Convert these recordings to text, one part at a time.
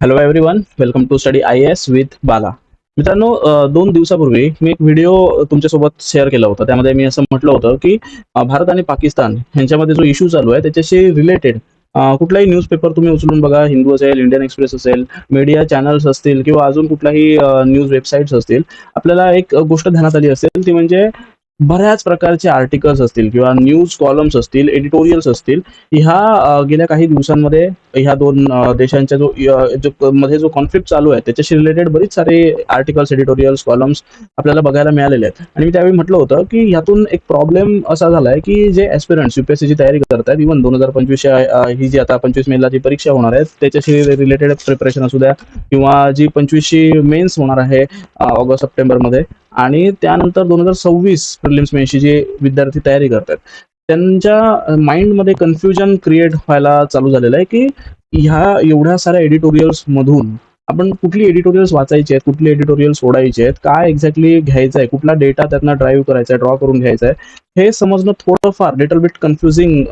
Hello everyone, welcome to study I S with Bala. मित्रांनो, 2 दिवसापूर्वी मी एक व्हिडिओ तुमच्यासोबत शेअर केला होता. त्यामध्ये मी असं म्हटलं होतं की भारत आणि पाकिस्तान यांच्यामध्ये जो इश्यू चालू आहे त्याच्याशी रिलेटेड कुठलाही न्यूजपेपर तुम्ही उचलून बघा, हिंदू असेल, इंडियन एक्सप्रेस असेल, मीडिया चॅनल्स असतील किंवा अजून कुठलाही न्यूज वेबसाईट्स असतील, आपल्याला एक गोष्ट ध्यानात आली असेल ती म्हणजे बऱ्याच प्रकारचे आर्टिकल्स असतील किंवा न्यूज कॉलम्स असतील, एडिटोरियल्स असतील, ह्या गेल्या काही दिवसांमध्ये ह्या दोन देशांच्या मध्ये जो कॉन्फ्लिक्ट चालू आहे त्याच्याशी रिलेटेड बरीच सारे आर्टिकल्स, एडिटोरियल्स, कॉलम्स आपल्याला बघायला मिळालेले आहेत. आणि मी त्यावेळी म्हटलं होतं की यातून एक प्रॉब्लेम असा झालाय की जे ॲस्पिरंट्स यूपीएससीची तयारी करतात, इव्हन 2025 ही जी आता 25 मेला जी परीक्षा होणार आहे त्याच्याशी रिलेटेड प्रिपरेशन असू द्या, किंवा जी 25शी मेन्स होणार आहे ऑगस्ट सप्टेंबरमध्ये, आणि त्यानंतर 2026 प्रिलिम्स मेन्सची जे विद्यार्थी तयारी करतात त्यांच्या माइंडमध्ये कन्फ्युजन क्रिएट व्हायला चालू झालेलं आहे की ह्या एवढ्या साऱ्या एडिटोरियल्स मधून आपण कुठली एडिटोरियल्स वाचायची आहेत, कुठली एडिटोरियल सोडायची आहेत, काय एक्झॅक्टली घ्यायचं आहे, कुठला डेटा त्यातनं ड्राईव्ह करायचा आहे, ड्रॉ करून घ्यायचा आहे, हे समजणं थोडंफार लिटल बिट कन्फ्युजिंग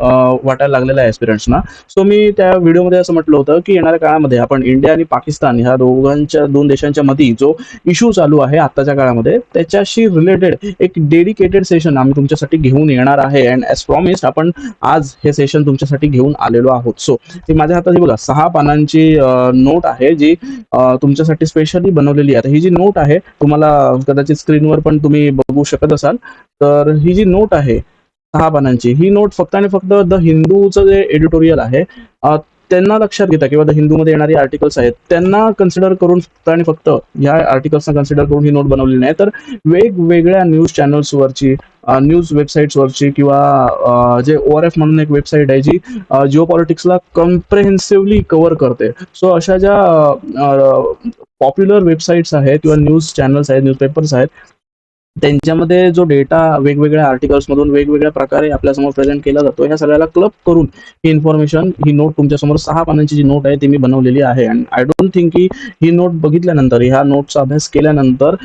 वाटायला लागलेलं आहे ॲस्पिरंट्सना. सो मी त्या व्हिडिओमध्ये असं म्हटलं होतं की येणाऱ्या काळामध्ये आपण इंडिया आणि पाकिस्तान ह्या दोन देशांच्या मध्ये जो इश्यू चालू आहे आत्ताच्या काळामध्ये त्याच्याशी रिलेटेड एक डेडिकेटेड सेशन आम्ही तुमच्यासाठी घेऊन येणार आहे. अँड ॲज प्रॉमिस्ड आपण आज हे सेशन तुमच्यासाठी घेऊन आलेलो आहोत. सो ती माझ्या हातात ही बघा 6 पानांची नोट आहे जी तुमच्यासाठी स्पेशली बनवलेली आहे. ही जी नोट आहे तुम्हाला कदाचित स्क्रीनवर पण तुम्ही बघू शकत असाल. तर ही जी नोट आहे 6 पानांची, ही नोट फक्त आणि फक्त द हिंदूचं जे एडिटोरियल आहे त्यांना लक्षात घेता किंवा द हिंदूमध्ये येणारी आर्टिकल्स आहेत त्यांना कन्सिडर करून फक्त आणि फक्त या आर्टिकल्सना कन्सिडर करून ही नोट बनवलेली नाही, तर वेगवेगळ्या न्यूज चॅनल्सवरची, न्यूज वेबसाईट्सवरची, किंवा जे ORF म्हणून एक वेबसाईट आहे जी जिओ पॉलिटिक्सला कम्प्रेहेन्सिव्हली कव्हर करते. सो अशा ज्या पॉप्युलर वेबसाईट्स आहेत किंवा न्यूज चॅनल्स आहेत, न्यूजपेपर्स आहेत, त्यांच्यामध्ये जो डेटा वेगवेगळ्या आर्टिकल्समधून वेगवेगळ्या प्रकारे आपल्यासमोर प्रेझेंट केला जातो, ह्या सगळ्याला क्लब करून ही इन्फॉर्मेशन, ही नोट तुमच्यासमोर 6 पानांची जी नोट आहे ती मी बनवलेली आहे. अँड आय डोंट थिंक की ही नोट बघितल्यानंतर, ह्या नोटचा अभ्यास केल्यानंतर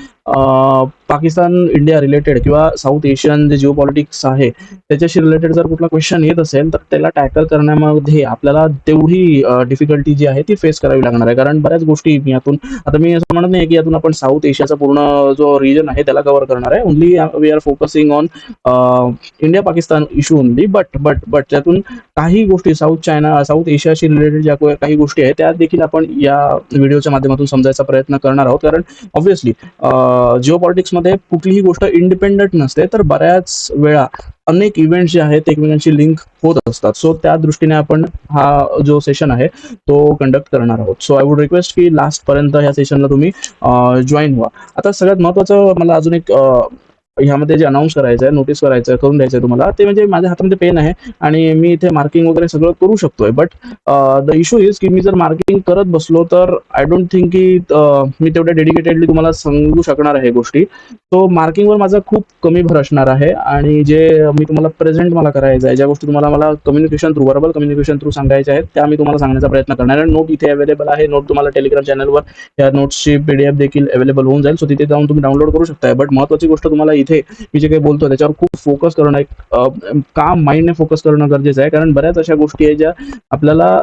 पाकिस्तान इंडिया रिलेटेड किंवा साऊथ एशियन जे जिओ पॉलिटिक्स आहे त्याच्याशी रिलेटेड जर कुठला क्वेश्चन येत असेल तर त्याला टॅकल करण्यामध्ये आपल्याला तेवढी डिफिकल्टी जी आहे ती फेस करावी लागणार आहे. कारण बऱ्याच गोष्टी यातून, आता मी असं म्हणत नाही की यातून आपण साऊथ एशियाचा पूर्ण जो रिजन आहे त्याला कव्हर करणार आहे. Only we are focusing on India Pakistan issue only. But त्यातून काही गोष्टी साऊथ एशियाशी रिलेटेड ज्या काही गोष्टी आहेत त्या देखील आपण या व्हिडिओच्या माध्यमातून समजायचा प्रयत्न करणार आहोत. कारण ऑब्व्हियसली जिओ पॉलिटिक्समध्ये कुठलीही गोष्ट इंडिपेंडंट नसते, तर बऱ्याच वेळा अनेक इव्हेंट्स जे आहेत ते एकमेकांशी लिंक होत असतात. सो त्या दृष्टीने आपण हा जो सेशन आहे तो कंडक्ट करणार आहोत. सो आय वुड रिक्वेस्ट की लास्ट पर्यंत ह्या सेशनला तुम्ही जॉईन व्हा. आता सगळ्यात महत्त्वाचं मला अजून एक ह्यामध्ये जे अनाऊन्स करायचं आहे, नोटीस करायचं आहे, करून द्यायचं आहे तुम्हाला, ते म्हणजे माझ्या हातामध्ये पेन आहे आणि मी इथे मार्किंग वगैरे सगळं करू शकतोय. बट द इश्यू इज की मी जर मार्किंग करत बसलो तर आय डोंट थिंक की मी तेवढ्या डेडिकेटेडली तुम्हाला सांगू शकणार आहे गोष्टी. तो मार्किंगवर माझा खूप कमी भर असणार आहे. आणि जे मी तुम्हाला प्रेझेंट मला करायचं आहे, ज्या गोष्टी तुम्हाला मला communication through, verbal communication through सांगायच्या आहेत त्या मी तुम्हाला सांगण्याचा प्रयत्न करणार आहे. नोट इथे अवेलेबल आहे. नोट तुम्हाला टेलिग्राम चॅनलवर या नोट्सची PDF देखील अवेलेबल होऊन जाईल. सो तिथे जाऊन तुम्ही डाउनलोड करू शकता. बट महत्त्वाची गोष्ट तुम्हाला इथे मी जे काही बोलतो त्याच्यावर खूप फोकस करणं, एक काम माइंडने फोकस करणं गरजेचं आहे. कारण बऱ्याच अशा गोष्टी आहेत ज्या आपल्याला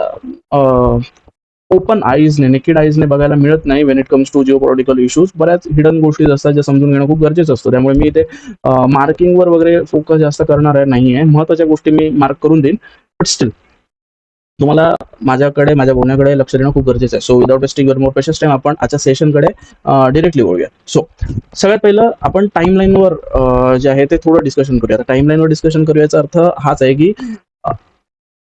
ओपन आईजने, नेकेड आईजने बघायला मिळत नाही. When it comes to geo political issues बऱ्याच हिडन गोष्टी असतात ज्या समजून घेणं खूप गरजेचं असतं. त्यामुळे मी इथे मार्किंगवर वगैरे फोकस जास्त करणार नाही आहे. महत्त्वाच्या गोष्टी मी मार्क करून देईन, बट स्टील तुम्हाला माझ्या बोलण्याकडे लक्ष देणं खूप गरजेचं आहे. So without wasting your more precious time आपण आजच्या सेशनकडे डिरेक्टली वळूया. सो सगळ्यात पहिलं आपण टाईमलाईनवर जे आहे ते थोडं डिस्कशन करूया. टाईमलाईनवर डिस्कशन करूयाचा अर्थ हाच आहे की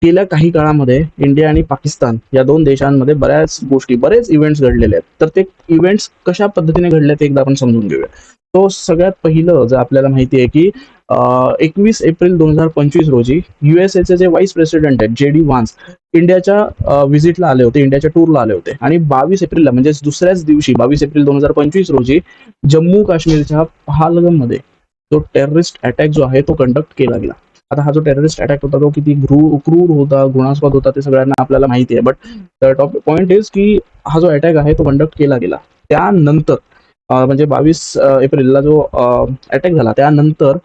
गेल्या काही काळामध्ये इंडिया आणि पाकिस्तान या दोन देशांमध्ये बरेच इव्हेंट्स घडलेले आहेत. तर ते इव्हेंट्स कशा पद्धतीने घडले ते एकदा आपण समजून घेऊया. तो सगळ्यात पहिलं जर आपल्याला माहिती आहे की 21 एप्रिल 2025 रोजी USAचे जे व्हाईस प्रेसिडेंट आहेत JD व्हान्स इंडियाच्या व्हिजिटला आले होते, इंडियाच्या टूरला आले होते. आणि 22 एप्रिलला म्हणजे दुसऱ्याच दिवशी 22 एप्रिल 2025 रोजी जम्मू काश्मीरच्या पहालगममध्ये जो टेररिस्ट अटॅक जो आहे तो कंडक्ट केला गेला. आता हा जो टेररिस्ट अटॅक होता तो किती क्रूर होता, घृणास्पद होता ते सगळ्यांना आपल्याला माहिती आहे. बट पॉइंट इज की हा जो अटॅक आहे तो कंडक्ट केला गेला. त्यानंतर म्हणजे 22 एप्रिलला जो अटॅक झाला त्यानंतर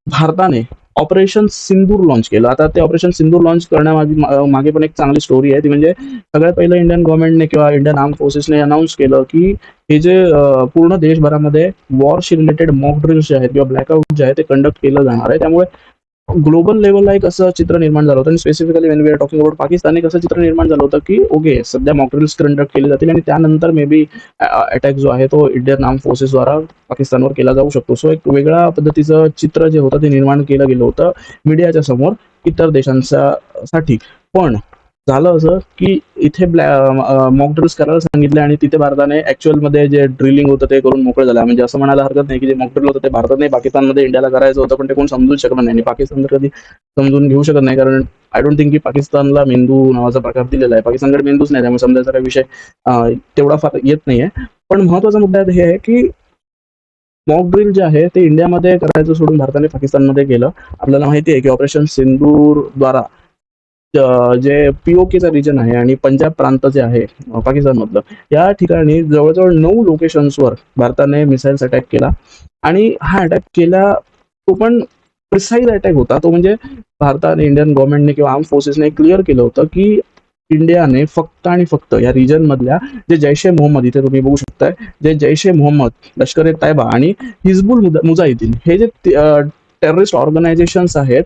भारताने ऑपरेशन सिंदूर लॉन्च केलं. आता ते ऑपरेशन सिंदूर लॉन्च करण्यामागे मागे पण एक चांगली स्टोरी आहे. ती म्हणजे सगळ्यात पहिलं इंडियन गव्हर्नमेंटने किंवा इंडियन आर्म फोर्सेसने अनाउन्स केलं की हे जे पूर्ण देशभरामध्ये वॉरशी रिलेटेड मॉक ड्रिल्स जे आहेत किंवा ब्लॅकआउट जे आहे ते कंडक्ट केलं जाणार आहे. त्यामुळे ग्लोबल लेवलला एक असं चित्र निर्माण झालं होतं आणि specifically when we are talking about Pakistan एक असं चित्र निर्माण झालं होतं की ओके सध्या मॉक ड्रिल्स कंडक्ट केले जातील आणि त्यानंतर मे बी अटॅक जो आहे तो इंडियन आर्म फोर्सेसद्वारा पाकिस्तानवर केला जाऊ शकतो. सो एक वेगळ्या पद्धतीचं चित्र जे होतं ते निर्माण केलं गेलं होतं मीडियाच्या समोर इतर देशांसाठी. पण झालं असं की इथे मॉक ड्रिल्स करायला सांगितले आणि तिथे भारताने ॲक्च्युअलमध्ये जे ड्रिलिंग होतं ते करून मोकळं झालं. म्हणजे असं म्हणायला हरकत नाही की जे मॉक ड्रिल होतं ते भारतात नाही पाकिस्तानमध्ये इंडियाला करायचं होतं, पण ते कोण समजूच शकलं नाही आणि पाकिस्तान तर कधी समजून घेऊ शकत नाही, कारण आय डोंट थिंक की पाकिस्तानला मेंदू नावाचा प्रकार दिलेला आहे. पाकिस्तानकडे मेंदूच नाही, त्यामुळे समजायचा काही विषय तेवढा फार येत नाहीये. पण महत्वाचा मुद्दा हे आहे की मॉक ड्रिल जे आहे ते इंडियामध्ये करायचं सोडून भारताने पाकिस्तानमध्ये केलं. आपल्याला माहिती आहे की ऑपरेशन सिंदूरद्वारा जे पीओकेचा रिजन आहे आणि पंजाब प्रांत जे आहे पाकिस्तानमधलं, या ठिकाणी जवळजवळ 9 लोकेशन्सवर भारताने मिसाईल्स अटॅक केला आणि हा अटॅक केला तो पण प्रिसाईज अटॅक होता. तो म्हणजे भारताने इंडियन गव्हर्नमेंटने किंवा आर्म फोर्सेसने क्लिअर केलं होतं की इंडियाने फक्त आणि फक्त या रिजन मधल्या जे जैश ए मोहम्मद, इथे तुम्ही बघू शकताय, जे जैश ए मोहम्मद, लष्कर ए तैयबा आणि हिजबुल मुजाहिदीन हे जे टेररिस्ट ऑर्गनायझेशन्स आहेत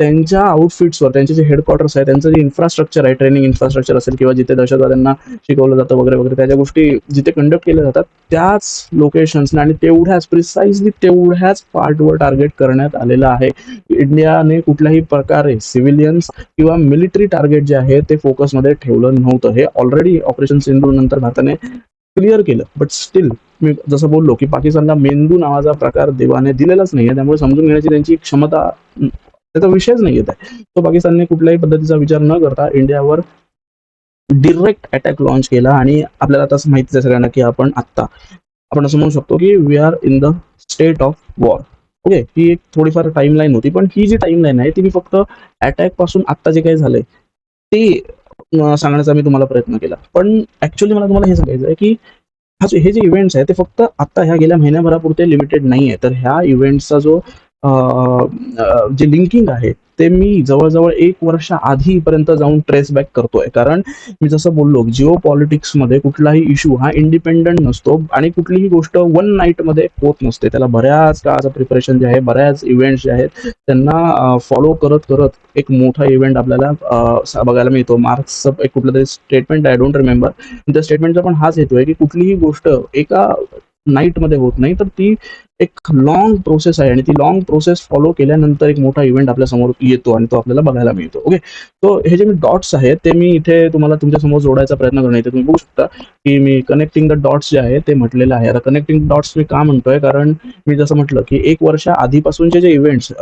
त्यांच्या आउटफिट्सवर, त्यांचे जे हेडक्वार्टर्स आहेत, त्यांचं जे इन्फ्रास्ट्रक्चर आहे, ट्रेनिंग इन्फ्रास्ट्रक्चर असेल किंवा जिथे दहशतवाद्यांना शिकवलं जातं वगैरे वगैरे, त्या ज्या गोष्टी जिथे कंडक्ट केल्या जातात त्याच लोकेशन्सना आणि तेवढ्याच प्रिसाइजली तेवढ्याच पार्टवर टार्गेट करण्यात आलेलं आहे. इंडियाने कुठल्याही प्रकारे सिव्हिलियन्स किंवा मिलिटरी टार्गेट जे आहे ते फोकसमध्ये ठेवलं नव्हतं. हे ऑलरेडी ऑपरेशन सिंधू नंतर भारताने क्लिअर केलं. बट स्टील मी जसं बोललो की पाकिस्तानला मेंदू नावाचा प्रकार देवाने दिलेलाच नाहीये, त्यामुळे समजून घेण्याची त्यांची क्षमता, त्याचा विषयच नाही येत आहे. तो पाकिस्तानने कुठल्याही पद्धतीचा विचार न करता इंडियावर डिरेक्ट अटॅक लॉन्च केला आणि आपल्याला आता माहितीच आहे सगळ्यांना की आपण असं म्हणू शकतो की we are in the state of war. Okay, ही एक थोडीफार टाइमलाईन होती, पण ही जी टाइमलाईन आहे ती मी फक्त अटॅक पासून आत्ता जे काही झालंय ते सांगण्याचा मी तुम्हाला प्रयत्न केला. पण ऍक्च्युअली मला तुम्हाला हे सांगायचं आहे की हे जे इव्हेंट्स आहे ते फक्त आता ह्या गेल्या महिन्याभरापुरते लिमिटेड नाही आहे. तर ह्या इव्हेंट्सचा जो जे लिंकिंग आहे ते मी जवळजवळ 1 वर्ष आधीपर्यंत जाऊन ट्रेस बॅक करतोय. कारण मी जसं बोललो जिओ पॉलिटिक्समध्ये कुठलाही इश्यू हा इंडिपेंडंट नसतो आणि कुठलीही गोष्ट वन नाईटमध्ये होत नसते. त्याला बऱ्याच काळाचं प्रिपरेशन जे आहे, बऱ्याच इव्हेंट्स जे आहेत त्यांना फॉलो करत करत एक मोठा इव्हेंट आपल्याला बघायला मिळतो. मार्क्सचं एक कुठलं तरी स्टेटमेंट आहे, डोंट रिमेंबर. त्या स्टेटमेंटचा पण हाच हेतू आहे की कुठलीही गोष्ट एका नाईटमध्ये होत नाही, तर ती एक लॉंग प्रोसेस आहे आणि ती लॉंग प्रोसेस फॉलो केल्यानंतर एक मोठा इव्हेंट आपल्या समोर येतो आणि तो आपल्याला बघायला मिळतो. ओके, तो हे जे मी डॉट्स आहेत ते मी इथे तुम्हाला तुमच्या समोर जोडायचा प्रयत्न करणार. इथे तुम्ही बघू शकता की मी कनेक्टिंग द डॉट्स जे आहे ते म्हटलेलं आहे. आता कनेक्टिंग डॉट्स मी का म्हणतोय, कारण मी जसं म्हटलं की 1 वर्ष आधीपासूनचे जे इव्हेंट्स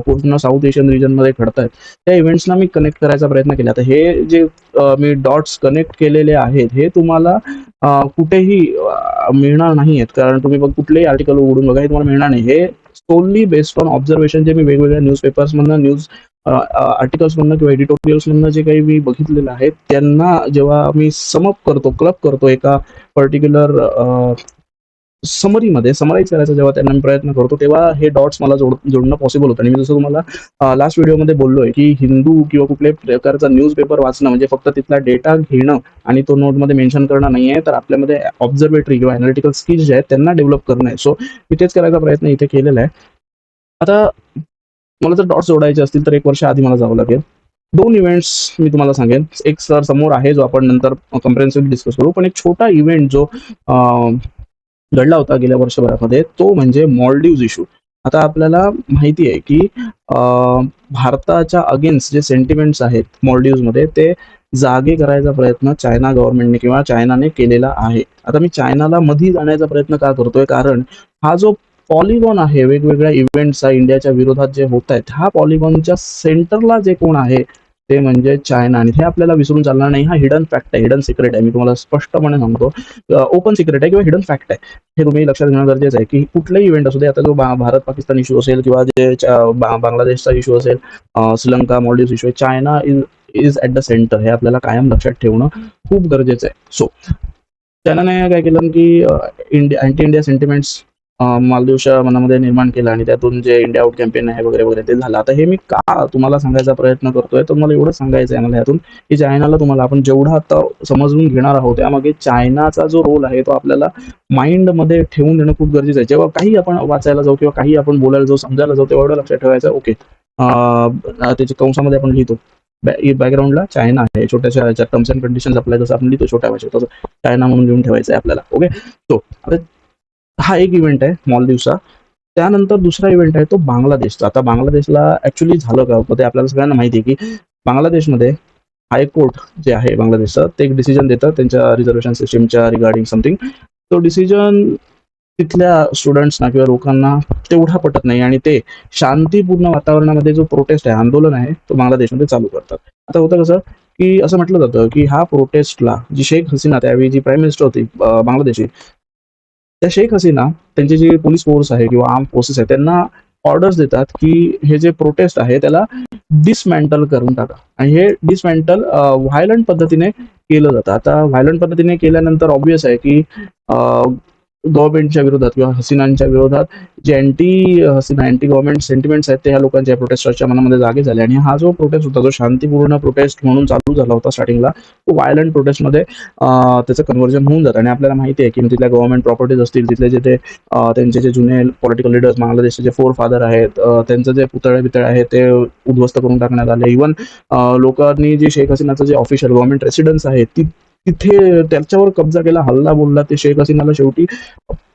पूर्ण साऊथ एशियन रिजनमध्ये घडत आहेत त्या इव्हेंट्सना मी कनेक्ट करायचा प्रयत्न केला. आता हे जे मी डॉट्स कनेक्ट केलेले आहेत हे तुम्हाला कुठेही मिळणार नाही आहेत, कारण तुम्ही कुठलेही आर्टिकल उघडून बघा, हे तुम्हाला मिळणार नाही. हे सोनली बेस्ड ऑन ऑब्झर्वेशन जे मी वेगवेगळ्या न्यूजपेपर्समधनं, न्यूज आर्टिकल्समधनं किंवा एडिटोरियल्समधनं जे काही मी बघितलेलं आहे त्यांना जेव्हा मी समअप करतो, क्लब करतो एका पर्टिक्युलर समराईज करायचा जेव्हा त्यांना मी प्रयत्न करतो, तेव्हा हे डॉट्स मला जोडणं पॉसिबल होतं. आणि मी जसं तुम्हाला लास्ट व्हिडिओमध्ये बोललोय की हिंदू किंवा कुठल्याही प्रकारचा न्यूजपेपर वाचणं म्हणजे फक्त तिथला डेटा घेणं आणि तो नोटमध्ये मेन्शन करणं नाही आहे, तर आपल्यामध्ये ऑब्झर्वेटरी किंवा अनालिटिकल स्किल्स जे आहेत त्यांना डेव्हलप करणं आहे. सो मी तेच करायचा प्रयत्न इथे केलेला आहे. आता मला जर डॉट्स जोडायचे असतील तर 1 वर्ष आधी मला जावं लागेल. 2 इव्हेंट्स मी तुम्हाला सांगेन. एक सर समोर आहे जो आपण नंतर कम्प्रेहेन्सिव्हली डिस्कस करू, पण एक छोटा इव्हेंट जो घडला होता गेल्या वर्षभरामध्ये तो म्हणजे मॉलडीव्स इश्यू. आता आपल्याला माहिती आहे की भारताच्या अगेन्स्ट जे सेंटिमेंट्स आहेत मॉलडीव्समध्ये ते जागे करायचा प्रयत्न चायना गव्हर्नमेंटने किंवा चायनाने केलेला आहे. आता मी चायनाला मधी जाण्याचा प्रयत्न का करतोय, कारण हा जो पॉलिगॉन आहे वेगवेगळ्या इव्हेंट्सचा इंडियाच्या विरोधात जे होत आहेत, ह्या पॉलिगॉनच्या सेंटरला जे कोण आहे ते म्हणजे चायना. आणि हे आपल्याला विसरून चालणार नाही. हा हिडन फॅक्ट आहे, हिडन सिक्रेट आहे. मी तुम्हाला स्पष्टपणे सांगतो, ओपन सिक्रेट आहे किंवा हिडन फॅक्ट आहे. हे तुम्ही लक्षात घेणं गरजेचं आहे की कुठलाही इव्हेंट असू दे, आता जो भारत पाकिस्तान इश्यू असेल किंवा जे बांगलादेशचा इश्यू असेल, श्रीलंका मॉलडीव्स इश्यू आहे, China is at the centre. हे आपल्याला कायम लक्षात ठेवणं खूप गरजेचं आहे. सो चायनाने काय केलं की अँटी इंडिया सेंटिमेंट्स मालदीवच्या मनामध्ये निर्माण केलं आणि त्यातून जे इंडिया आउट कॅम्पेन आहे वगैरे वगैरे ते झालं. आता हे मी का तुम्हाला सांगायचा प्रयत्न करतोय, तर मला एवढंच सांगायचं आहे मला यातून, की चायनाला तुम्हाला आपण जेवढं आता समजून घेणार आहोत, त्यामागे चायनाचा जो रोल आहे तो आपल्याला माइंडमध्ये ठेवून देणं खूप गरजेचं आहे. जेव्हा काही आपण वाचायला जाऊ किंवा काही आपण बोलायला जाऊ, समजायला जाऊ, तेवढं लक्षात ठेवायचं ओके, त्याच्या कंसामध्ये आपण लिहितो बॅकग्राऊंडला चायना आहे, छोट्याशा टर्म्स अँड कंडिशन्स अप्लाय जसं आपण लिहितो छोट्या भाषेत, तसं चायना म्हणून लिहून ठेवायचं आहे आपल्याला. ओके, सो आता हा एक इव्हेंट आहे मालदीवचा. त्यानंतर दुसरा इव्हेंट आहे तो बांगलादेशचा. आता बांगलादेशला ऍक्च्युली झालं का होतं ते आपल्याला सगळ्यांना माहिती आहे, की बांगलादेशमध्ये हायकोर्ट जे आहे बांगलादेशचं, ते एक डिसिजन देतं त्यांच्या रिझर्वेशन सिस्टीमच्या रिगार्डिंग समथिंग. तो डिसिजन तिथल्या स्टुडंट्सना किंवा लोकांना तेवढा पटत नाही आणि ते शांतीपूर्ण वातावरणामध्ये जो प्रोटेस्ट आहे, आंदोलन आहे, तो बांगलादेशमध्ये चालू करतात. आता होतं कसं, की असं म्हटलं जातं, की ह्या प्रोटेस्टला जी शेख हसीना त्यावेळी जी प्राईम मिनिस्टर होती बांगलादेशची, त्या शेख हसीना त्यांची जी पोलीस फोर्स आहे किंवा आर्म फोर्सेस आहे त्यांना ऑर्डर्स देतात, की हे जे प्रोटेस्ट आहे त्याला डिसमॅन्टल करून टाका आणि हे डिसमॅन्टल व्हायलंट पद्धतीने केलं जातं. आता व्हायलंट पद्धतीने केल्यानंतर ऑब्व्हियस आहे, की गव्हर्नमेंटच्या विरोधात किंवा हसीनांच्या विरोधात जे हसीना अँटी गव्हर्नमेंट सेंटिमेंट्स आहेत ते ह्या लोकांच्या प्रोटेस्टर्सच्या मनामध्ये जागे झाले आणि हा जो प्रोटेस्ट होता, जो शांतीपूर्ण प्रोटेस्ट म्हणून चालू झाला होता स्टार्टिंगला, तो व्हायलंट प्रोटेस्टमध्ये त्याचं कन्व्हर्जन होऊन जातं आणि आपल्याला माहिती आहे, की तिथल्या गव्हर्नमेंट प्रॉपर्टीज असतील, तिथले जे ते त्यांचे जे जुने पॉलिटिकल लीडर्स बांगलादेशचे जे फोर फादर आहेत, त्यांचं जे पुतळे आहेत ते उद्ध्वस्त करून टाकण्यात आले. इव्हन लोकांनी जे शेख हसीनाचं जे ऑफिशियल गव्हर्नमेंट रेसिडेन्स आहे तिथे त्याच्यावर कब्जा केला, हल्ला बोलला. ते शेख हसीनाला शेवटी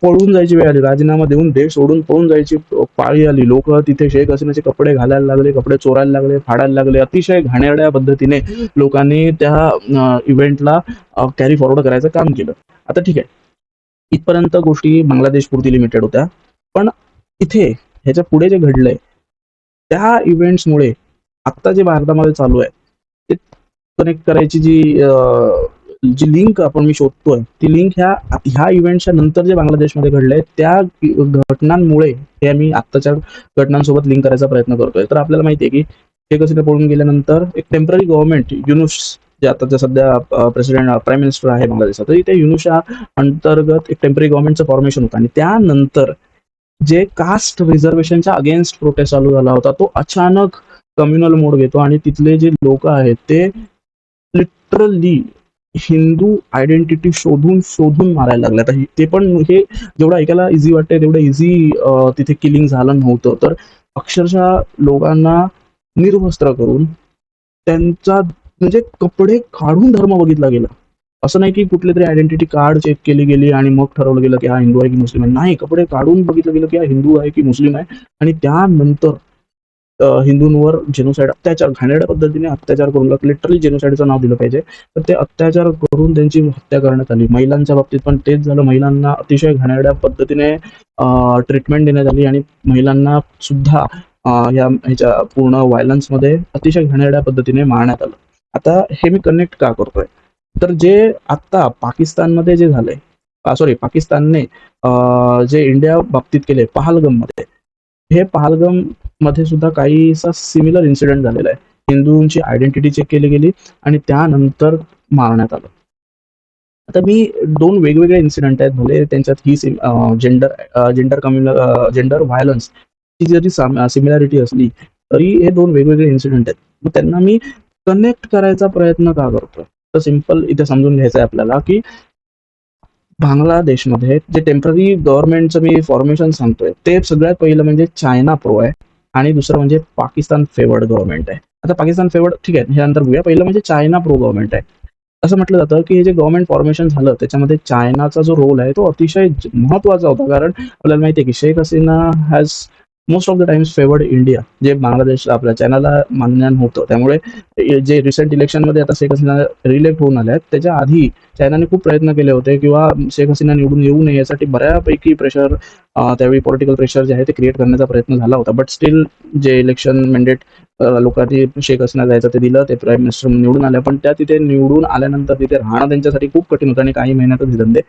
पळून जायची वेळ आली, राजीनामा देऊन देश सोडून पळून जायची पाळी आली. लोक तिथे शेख हसीनाचे कपडे घालायला लागले, कपडे चोरायला लागले, फाडायला लागले. अतिशय घाणेरड्या पद्धतीने लोकांनी त्या इव्हेंटला कॅरी फॉरवर्ड करायचं काम केलं. आता ठीक आहे, इथपर्यंत गोष्टी बांगलादेश पुरती लिमिटेड होत्या, पण इथे ह्याच्या पुढे जे घडलंय त्या इव्हेंट्समुळे आत्ता जे भारतामध्ये चालू आहे ते कनेक्ट करायची जी लिंक आपण मी शोधतोय, ती लिंक ह्या इव्हेंटच्या नंतर जे बांगलादेशमध्ये घडलंय त्या घटनांमुळे हे मी आत्ताच्या घटनांसोबत लिंक करायचा प्रयत्न करतोय. तर आपल्याला माहिती आहे, की शेख हसीना पळून गेल्यानंतर एक टेम्पररी गव्हर्नमेंट युनुस जे आता सध्या प्रेसिडेंट प्राईम मिनिस्टर आहे बांगलादेशचा, तर इथे युनुसच्या अंतर्गत एक टेम्पररी गव्हर्नमेंटचं फॉर्मेशन होतं आणि त्यानंतर जे कास्ट रिझर्वेशनच्या अगेन्स्ट प्रोटेस्ट चालू झाला होता, तो अचानक कम्युनल मोड घेतो आणि तिथले जे लोक आहेत ते लिटरली हिंदू आयडेंटिटी शोधून शोधून मारायला लागले. आता ते पण हे जेवढं ऐकायला इझी वाटतंय तेवढं इझी तिथे किलिंग झालं नव्हतं. तर अक्षरशः लोकांना निर्वस्त्र करून त्यांचा म्हणजे कपडे काढून धर्म बघितला गेला. असं नाही की कुठले तरी आयडेंटिटी कार्ड चेक केली गेली आणि मग ठरवलं गेलं की हा हिंदू आहे की मुस्लिम आहे. नाही, कपडे काढून बघितलं गेलं की हा हिंदू आहे की मुस्लिम आहे आणि त्यानंतर हिंदूंवर जेनोसाइड, अत्याचार, घाणेरड्या पद्धतीने अत्याचार करून, लिटरली जेनोसाइडचं नाव दिलं पाहिजे, तर ते अत्याचार करून त्यांची हत्या करण्यात आली. महिलांच्या बाबतीत पण तेच झालं. महिलांना अतिशय घाणेरड्या पद्धतीने ट्रीटमेंट देण्यात आली आणि महिलांना सुद्धा ह्याच्या पूर्ण व्हायलन्समध्ये अतिशय घाणेरड्या पद्धतीने मारण्यात आलं. आता हे मी कनेक्ट का करतोय, तर जे आत्ता पाकिस्तानमध्ये जे झालंय, पाकिस्तानने जे इंडिया बाबतीत केले पहलगाम मध्ये, हे पहलगाम मध्ये सुद्धा काहीसा सिमिलर इन्सिडेंट झालेला आहे. हिंदूंची आयडेंटिटी चेक केली गेली आणि त्यानंतर मारण्यात आलं. आता मी दोन वेगवेगळे इन्सिडेंट आहेत, भले त्यांच्यात ही जेंडर व्हायलन्स ची जरी सिमिलॅरिटी असली तरी हे दोन वेगवेगळे इन्सिडेंट आहेत. मग त्यांना मी कनेक्ट करायचा प्रयत्न का करतोय, तर सिंपल इथे समजून घ्यायचं आहे आपल्याला, की बांगलादेशमध्ये जे टेम्पररी गव्हर्नमेंटचं मी फॉर्मेशन सांगतोय ते सगळ्यात पहिलं म्हणजे चायना प्रो आहे आणि दुसरं म्हणजे पाकिस्तान फेवर्ड गव्हर्नमेंट आहे. आता पाकिस्तान फेवर्ड ठीक आहे, हे नंतर बघूया. पहिलं म्हणजे चायना प्रो गव्हर्नमेंट आहे. असं म्हटलं जातं की हे जे गव्हर्नमेंट फॉर्मेशन झालं त्याच्यामध्ये चायनाचा जो रोल आहे तो अतिशय महत्वाचा होता, कारण आपल्याला माहिती आहे की Sheikh Hasina has most of the times favoured India, जे बांगलादेश आपल्या चायनाला मान्य होतं. त्यामुळे जे रिसेंट इलेक्शनमध्ये आता शेख हसीना रिइलेक्ट होऊन आल्या आहेत, त्याच्या आधी चायनाने खूप प्रयत्न केले होते किंवा शेख हसीना निवडून येऊ नये यासाठी बऱ्यापैकी प्रेशर, त्यावेळी पॉलिटिकल प्रेशर जे आहे ते क्रिएट करण्याचा प्रयत्न झाला होता. बट स्टील जे इलेक्शन मॅन्डेट लोकांनी शेख हसीना जायचं ते दिलं, ते प्राईम मिनिस्टर निवडून आल्या. पण त्या तिथे निवडून आल्यानंतर तिथे राहणं त्यांच्यासाठी खूप कठीण होतं आणि काही महिन्यातच धंदे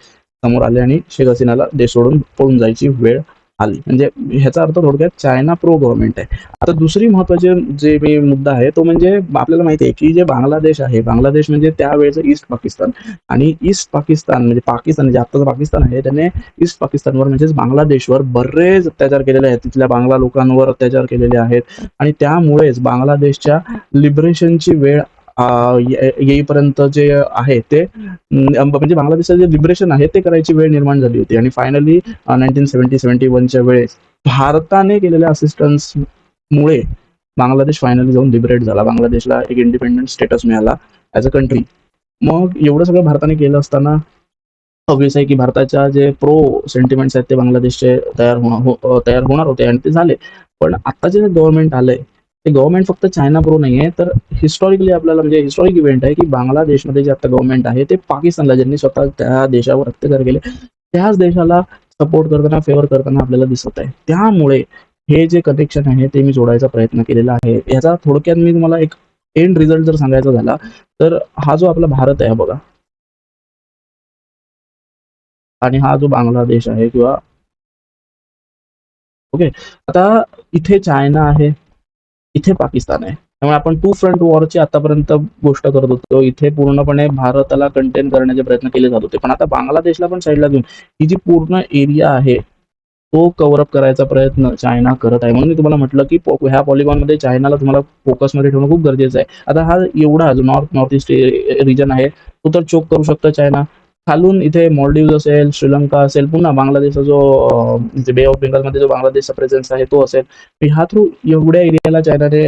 समोर आले आणि शेख हसीनाला देश सोडून पळून जायची वेळ आली. म्हणजे ह्याचा अर्थ थोडक्यात चायना प्रो गव्हर्नमेंट आहे. आता दुसरी महत्त्वाची जे मी मुद्दा आहे तो म्हणजे आपल्याला माहिती आहे, की जे बांगलादेश आहे, बांगलादेश म्हणजे त्यावेळेचं ईस्ट पाकिस्तान आणि ईस्ट पाकिस्तान म्हणजे पाकिस्तान जे आत्ताचं पाकिस्तान आहे त्याने ईस्ट पाकिस्तानवर म्हणजेच बांगलादेशवर बरेच अत्याचार केलेले आहेत. तिथल्या बांगला लोकांवर अत्याचार केलेले आहेत आणि त्यामुळेच बांगलादेशच्या लिबरेशनची वेळ येईपर्यंत जे आहे ते म्हणजे बांगलादेशचं जे लिबरेशन आहे ते करायची वेळ निर्माण झाली होती आणि फायनली 1970-71च्या वेळेस भारताने केलेल्या असिस्टन्स मुळे बांगलादेश फायनली जाऊन लिबरेट झाला. बांगलादेशला एक इंडिपेंडंट स्टेटस मिळाला ॲज अ कंट्री. मग एवढं सगळं भारताने केलं असताना ऑब्व्हियस आहे की भारताच्या जे प्रो सेंटिमेंट्स आहेत ते बांगलादेशचे तयार होणार होते आणि ते झाले. पण आत्ताचे जे गव्हर्नमेंट आलंय ते गव्हर्नमेंट फक्त चायना प्रो नाही आहे, तर हिस्टॉरिकली आपल्याला म्हणजे हिस्टॉरिक इव्हेंट आहे की बांगलादेशमध्ये जे आता गव्हर्नमेंट आहे ते पाकिस्तानला ज्यांनी स्वतः त्या देशावर अत्याचार केले त्याच देशाला सपोर्ट करताना फेवर करताना आपल्याला दिसत आहे. त्यामुळे हे जे कनेक्शन आहे ते मी जोडायचा प्रयत्न केलेला आहे. याचा थोडक्यात मी तुम्हाला एक एंड रिझल्ट जर सांगायचा झाला तर हा जो आपला भारत आहे बघा आणि हा जो बांगलादेश आहे किंवा ओके, आता इथे चायना आहे, इथे पाकिस्तान आहे. त्यामुळे आपण टू फ्रंट वॉरची आतापर्यंत गोष्ट करत होतो. इथे पूर्णपणे भारताला कंटेन करण्याचे प्रयत्न केले जात होते. पण आता बांगलादेशला पण साईडला घेऊन ही जी पूर्ण एरिया आहे तो कव्हर अप करायचा प्रयत्न चायना करत आहे. म्हणून मी तुम्हाला म्हटलं की ह्या पॉलिगॉनमध्ये चायनाला तुम्हाला फोकसमध्ये ठेवणं खूप गरजेचं आहे. आता हा एवढा जो नॉर्थ ईस्ट रिजन आहे तो तर चोक करू शकतो चायना. खालून इथे मॉलडीव्स असेल, श्रीलंका असेल, पुन्हा बांगलादेशचा जो बे ऑफ बेंगॉलमध्ये जो बांगलादेशचा प्रेझेन्स आहे तो असेल. ह्या थ्रू एवढ्या एरियाला चायनाने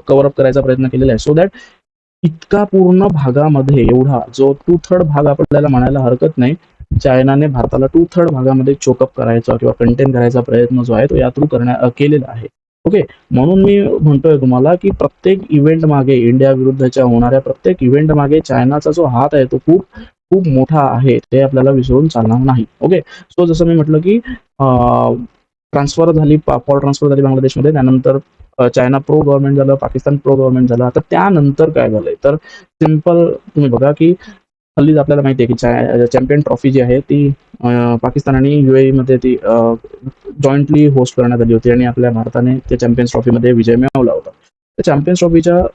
कव्हर अप करायचा प्रयत्न केलेला आहे. सो दॅट इतका पूर्ण भागामध्ये एवढा जो 2/3 भाग आपल्याला म्हणायला हरकत नाही, चायनाने भारताला 2/3 भागामध्ये चोकअप करायचा किंवा कंटेन करायचा प्रयत्न जो आहे तो या थ्रू केलेला आहे. ओके, म्हणून मी म्हणतोय तुम्हाला की प्रत्येक इव्हेंट मागे इंडिया विरुद्धच्या होणाऱ्या प्रत्येक इव्हेंट मागे चायनाचा जो हात आहे तो खूप खूप मोठा आहे. ते आपल्याला विसरून चालणार नाही. ओके, सो जसं मी म्हटलं की ट्रान्सफर झाली, पॉवर ट्रान्सफर झाली बांगलादेशमध्ये. त्यानंतर चायना प्रो गव्हर्नमेंट झालं, पाकिस्तान प्रो गव्हर्नमेंट झालं. आता त्यानंतर काय झालंय तर सिंपल तुम्ही बघा की हल्लीच आपल्याला माहिती आहे की चॅम्पियन ट्रॉफी जी आहे ती पाकिस्तान आणि UAE मध्ये ती जॉईंटली होस्ट करण्यात आली होती आणि आपल्या भारताने त्या चॅम्पियन्स ट्रॉफीमध्ये विजय मिळवला होता. त्या चॅम्पियन्स ट्रॉफीच्या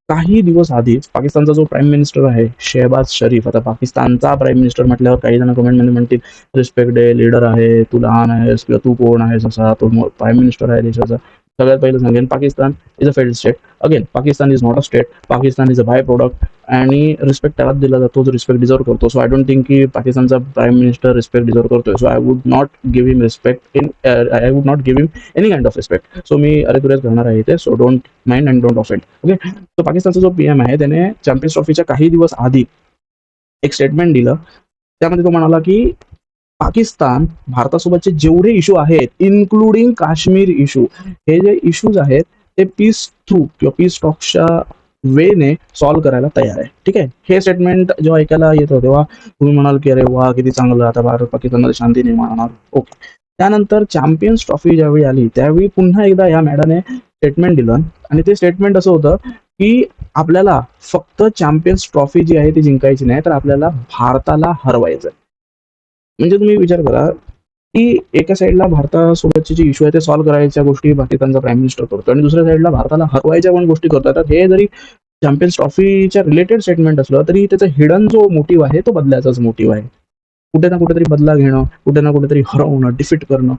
काही दिवस आधीच पाकिस्तानचा जो प्राईम मिनिस्टर आहे शेहबाज शरीफ, आता पाकिस्तानचा प्राईम मिनिस्टर म्हटल्यावर काही जण कमेंटमध्ये म्हणतील रिस्पेक्ट डे, लीडर आहे, तू लहान आहेस किंवा तू कोण आहेस असा, तो प्राईम मिनिस्टर आहे देशाचा. सगळ्यात पहिलं सांगेन Pakistan is a failed state. Again Pakistan is not a state, Pakistan is a byproduct आणि रिस्पेक्ट त्यालाच दिला जातो जो रिस्पेक्ट डिझर्व करतो. सो आय डोंट थिंक की पाकिस्तानचा प्राईम मिनिस्टर रिस्पेक्ट डिझर्व करतोय. So I would not give him respect I would not give him any kind of respect. So मी अरे तुरेच करणार आहे इथे. So don't mind and don't offend. Okay, तो पाकिस्तानचा जो PM आहे त्याने चॅम्पियन्स ट्रॉफीच्या काही दिवस आधी एक स्टेटमेंट दिलं. त्यामध्ये तो म्हणाला की पाकिस्तान भारतासोबतचे जेवढे इश्यू आहेत इन्क्लुडिंग काश्मीर इश्यू, हे जे इश्यूज आहेत ते पीस थ्रू किंवा पीस टॉक्सच्या वेने सॉल्व्ह करायला तयार आहे. ठीक आहे, हे स्टेटमेंट जेव्हा ऐकायला येतं तेव्हा तुम्ही म्हणाल की अरे वा किती चांगलं, आता भारत पाकिस्तानमध्ये शांती निर्माण होणार. ओके, त्यानंतर चॅम्पियन्स ट्रॉफी ज्यावेळी आली त्यावेळी पुन्हा एकदा या मॅडमने स्टेटमेंट दिलं आणि ते स्टेटमेंट असं होतं की आपल्याला फक्त चॅम्पियन्स ट्रॉफी जी आहे ती जिंकायची नाही, तर आपल्याला भारताला हरवायचं. म्हणजे तुम्ही विचार करा की एका साईडला भारतासोबतचे जे इश्यू आहे ते सॉल्व्ह करायच्या गोष्टी पाकिस्तानचा प्राईम मिनिस्टर करतो आणि दुसऱ्या साईडला भारताला हरवायच्या पण गोष्टी करतात. तर हे जरी चॅम्पियन्स ट्रॉफीच्या रिलेटेड स्टेटमेंट असलं तरी त्याचा हिडन जो मोटिव्ह आहे तो बदलायचाच मोटिव्ह आहे. कुठे ना कुठेतरी बदला घेणं, कुठे ना कुठेतरी हरवणं, डिफीट करणं,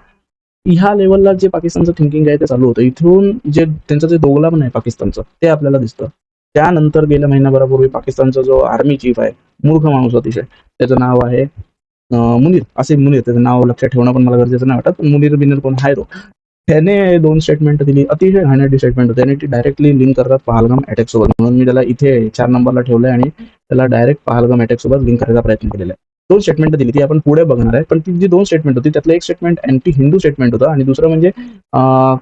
ह्या लेवलला जे पाकिस्तानचं थिंकिंग आहे ते चालू होतं. इथून जे त्यांचं जे दोघलापण आहे पाकिस्तानचं ते आपल्याला दिसतं. त्यानंतर गेल्या महिन्याभरापूर्वी पाकिस्तानचा जो आर्मी चीफ आहे, मूर्ख माणूस अतिशय, त्याचं नाव आहे मुनीर, असे मुनीर, त्याचं नाव लक्षात ठेवणं पण मला गरजेचं नाही वाटत. मुनीर बिनीर कोण आहे तो, त्याने 2 स्टेटमेंट दिली, अतिशय घाणेरडी स्टेटमेंट होती आणि ती डायरेक्टली लिंक करतात पहलगाम अटॅक सोबत. म्हणून मी त्याला इथे 4 नंबरला ठेवलंय आणि त्याला डायरेक्ट पहलगाम अटॅक सोबत लिंक करायचा प्रयत्न केलेला आहे. 2 स्टेटमेंट दिली ती आपण पुढे बघणार आहे. पण ती जी 2 स्टेटमेंट होती त्यातलं एक स्टेटमेंट अँटी हिंदू स्टेटमेंट होतं आणि दुसरं म्हणजे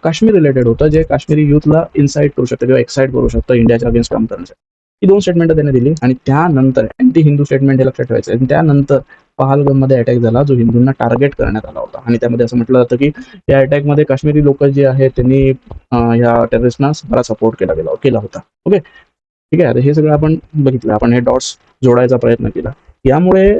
काश्मीर रिलेटेड होतं, जे काश्मीरी युथला इन्साइट करू शकतं किंवा एक्साइट करू शकतं इंडियाच्या अगेन्स्ट काम करण्यासाठी. ही 2 स्टेटमेंट त्याने दिली आणि त्यानंतर अँटी हिंदू स्टेटमेंट हे लक्षात ठेवायचं आणि त्यानंतर पहलगाममध्ये अटॅक झाला जो हिंदूंना टार्गेट करण्यात आला होता आणि त्यामध्ये असं म्हटलं जातं की या अटॅकमध्ये काश्मीरी लोक जे आहेत त्यांनी या टेररिस्टना बरा सपोर्ट केला होता. ओके, ठीक आहे. आता हे सगळं आपण बघितलं, आपण हे डॉट्स जोडायचा प्रयत्न केला. यामुळे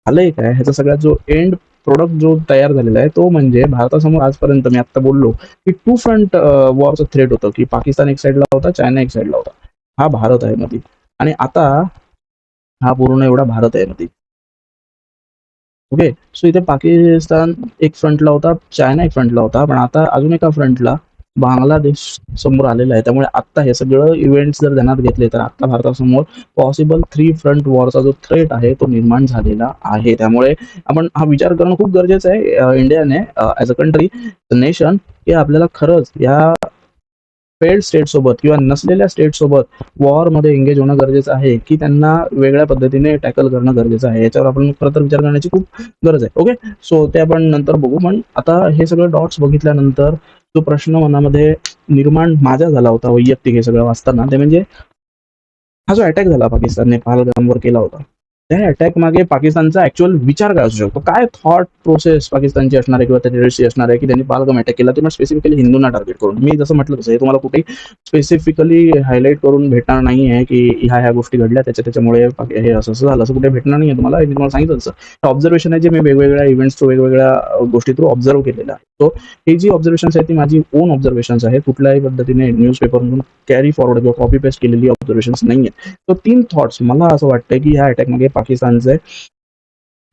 आलंय काय, ह्याचा सगळ्यात जो एंड प्रोडक्ट जो तयार झालेला आहे तो म्हणजे भारतासमोर आजपर्यंत मी आता बोललो की टू फ्रंट वॉरचं थ्रेट होतं, की पाकिस्तान एक साईडला होता, चायना एक साईडला होता, हा भारत आहे मध्ये. आणि आता हा पूर्ण एवढा भारत आहे मध्ये. ओके, सो इथे पाकिस्तान एक फ्रंटला होता, चायना एक फ्रंटला होता, पण आता अजून एका फ्रंटला बांगलादेश समोर आलेला आहे. त्यामुळे आता हे सगळं इव्हेंट्स जर ध्यानात घेतले तर आता भारतासमोर पॉसिबल थ्री फ्रंट वॉरचा जो थ्रेट आहे तो निर्माण झालेला आहे. त्यामुळे आपण हा विचार करणं खूप गरजेचं आहे इंडियाने ॲज अ कंट्री, नेशन, की आपल्याला खरंच या फेल्ड स्टेट सोबत किंवा नसलेल्या स्टेट सोबत वॉरमध्ये एंगेज होणं गरजेचं आहे, की त्यांना वेगळ्या पद्धतीने टॅकल करणं गरजेचं आहे. याच्यावर आपण खरं तर विचार करण्याची खूप गरज आहे. ओके, सो ते आपण नंतर बघू. पण आता हे सगळं डॉट्स बघितल्यानंतर जो प्रश्न मनामध्ये निर्माण माझ्या झाला होता वैयक्तिक हे सगळं वाचताना, ते म्हणजे हा जो अटॅक झाला पाकिस्तानने पहलगामवर केला होता, त्या अटॅक मागे पाकिस्तानचा ऍक्च्युअल विचार काय असू शकतो, काय थॉट प्रोसेस पाकिस्तानची असणार आहे किंवा त्या टेररिस्टची असणार आहे की त्यांनी पहलगाम अटॅक केला, ते स्पेसिफिकली हिंदूंना टार्गेट करून. मी जसं म्हटलं तसं हे तुम्हाला कुठेही स्पेसिफिकली हायलाईट करून भेटणार नाही आहे की ह्या गोष्टी घडल्या त्याच्यामुळे हे असं असं झालं, असं कुठे भेटणार नाही आहे तुम्हाला. मी तुम्हाला सांगितलं तसं ऑब्झर्वेशन आहे जे मी वेगवेगळ्या इव्हेंट्स थ्रू वेगवेगळ्या गोष्टी थ्रू ऑब्झर्व केलेलं आहे. सो ही जी ऑब्झर्वेशन्स आहे ती माझी ओन ऑब्झर्वेशन्स आहे, कुठल्याही पद्धतीने न्यूजपेपरमधून कॅरी फॉरवर्ड किंवा कॉपी पेस्ट केलेली ऑब्झर्वेशन्स नाही आहे. तो 3 थॉट्स मला असं वाटतं की ह्या अटॅक मागे पाकिस्तानचे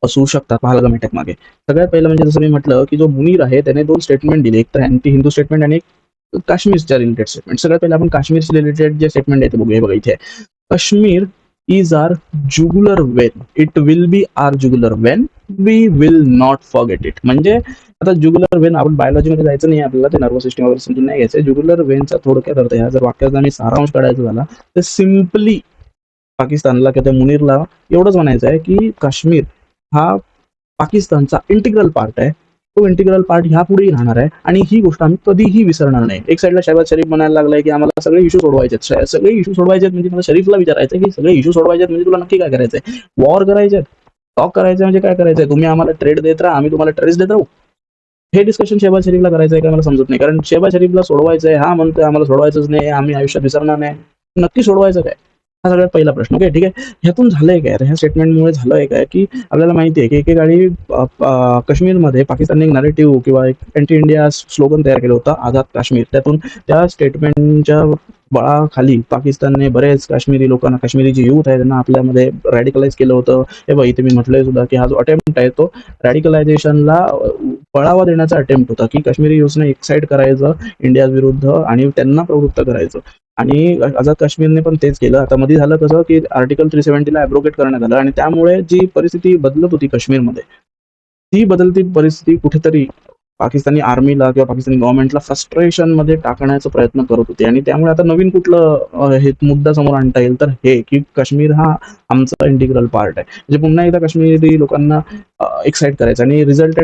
असू शकतात पहलगाम अटॅक मागे. सगळ्यात पहिलं म्हणजे जसं मी म्हटलं की जो मुनीर आहे त्याने 2 स्टेटमेंट दिले, एक तर अँटी हिंदू स्टेटमेंट आणि एक काश्मीरच्या रिलेटेड स्टेटमेंट. सगळ्यात पहिलं आपण काश्मीरशी रिलेटेड जे स्टेटमेंट आहे ते बघूया. हे बघा इथे आहे. Kashmir is our jugular vein, it will be our jugular vein, we will not forget it. म्हणजे आता जुगुलर वेन, आपण बायोलॉजीमध्ये जायचं नाही आपल्याला, ते नर्वस सिस्टम वगैरे समजून नाही घ्यायचं. जुगुलर वेनचा थोडक्यात अर्थ, ह्या जर वाक्याचा मी सारांश काढायचा झाला तर सिम्पली पाकिस्तानला किंवा त्या मुनीरला एवढंच म्हणायचं आहे की काश्मीर हा पाकिस्तानचा इंटिग्रल पार्ट आहे. तो इंटिग्रल पार्ट ह्या पुढेही राहणार आहे आणि ही गोष्ट आम्ही कधीही विसरणार नाही. एक साईडला शहबाज शरीफ म्हणायला लागलाय की आम्हाला सगळे इश्यू सोडवायचे आहेत. सगळे इश्यू सोडवायचे आहेत म्हणजे मला शरीफला विचारायचं की सगळे इश्यू सोडवायचे आहेत म्हणजे तुला नक्की काय करायचंय? वॉर करायचे, टॉक करायचं म्हणजे काय करायचंय? तुम्ही आम्हाला ट्रेड देत राहा, आम्ही तुम्हाला टेररिस्ट देत राहू. हे डिस्कशन शहबाज शरीफला करायचं आहे का मला समजत नाही. कारण शहबाज शरीफला सोडवायचंय, हा म्हणतोय आम्हाला सोडवायचंच नाही, आम्ही आयुष्यात विसरणार नाही. नक्की सोडवायचं काय? हा सगळ्यात पहिला प्रश्न. ओके, ठीक आहे. ह्यातून झालंय काय? ह्या स्टेटमेंटमुळे झालंय काय की आपल्याला माहिती आहे की एकेकाळी काश्मीरमध्ये पाकिस्तानने एक नॅरेटिव्ह किंवा एक अँटी इंडिया स्लोगन तयार केलं होतं, आझाद काश्मीर. त्यातून त्या स्टेटमेंटच्या बळाखाली पाकिस्तानने बरेच काश्मीरी लोकांना, काश्मीरी जे युथ आहे त्यांना आपल्यामध्ये रॅडिकलाइज केलं होतं. हे बघ इथे मी म्हटलंय सुद्धा की हा जो अटेम्प्ट आहे तो रॅडिकलायझेशनला पळावा देण्याचा अटेम्प्ट होता, की काश्मीरी युथने एक्साइट करायचं इंडिया विरुद्ध आणि त्यांना प्रवृत्त करायचं. आणि आझाद काश्मीरने पण तेच केलं. आता मध्ये झालं कसं की आर्टिकल 370 ॲब्रोगेट करण्यात आलं आणि त्यामुळे जी परिस्थिती बदलत होती काश्मीरमध्ये, ती बदलती परिस्थिती कुठेतरी पाकिस्तानी आर्मीला किंवा पाकिस्तानी गव्हर्नमेंटला फ्रस्ट्रेशनमध्ये टाकण्याचा प्रयत्न करत होते. आणि त्यामुळे आता नवीन कुठलं हे मुद्दा समोर आणता येईल तर हे की काश्मीर हा आमचा इंटिग्रल पार्ट आहे. म्हणजे पुन्हा एकदा काश्मीरी लोकांना एक्साइट करायचं. आणि रिझल्ट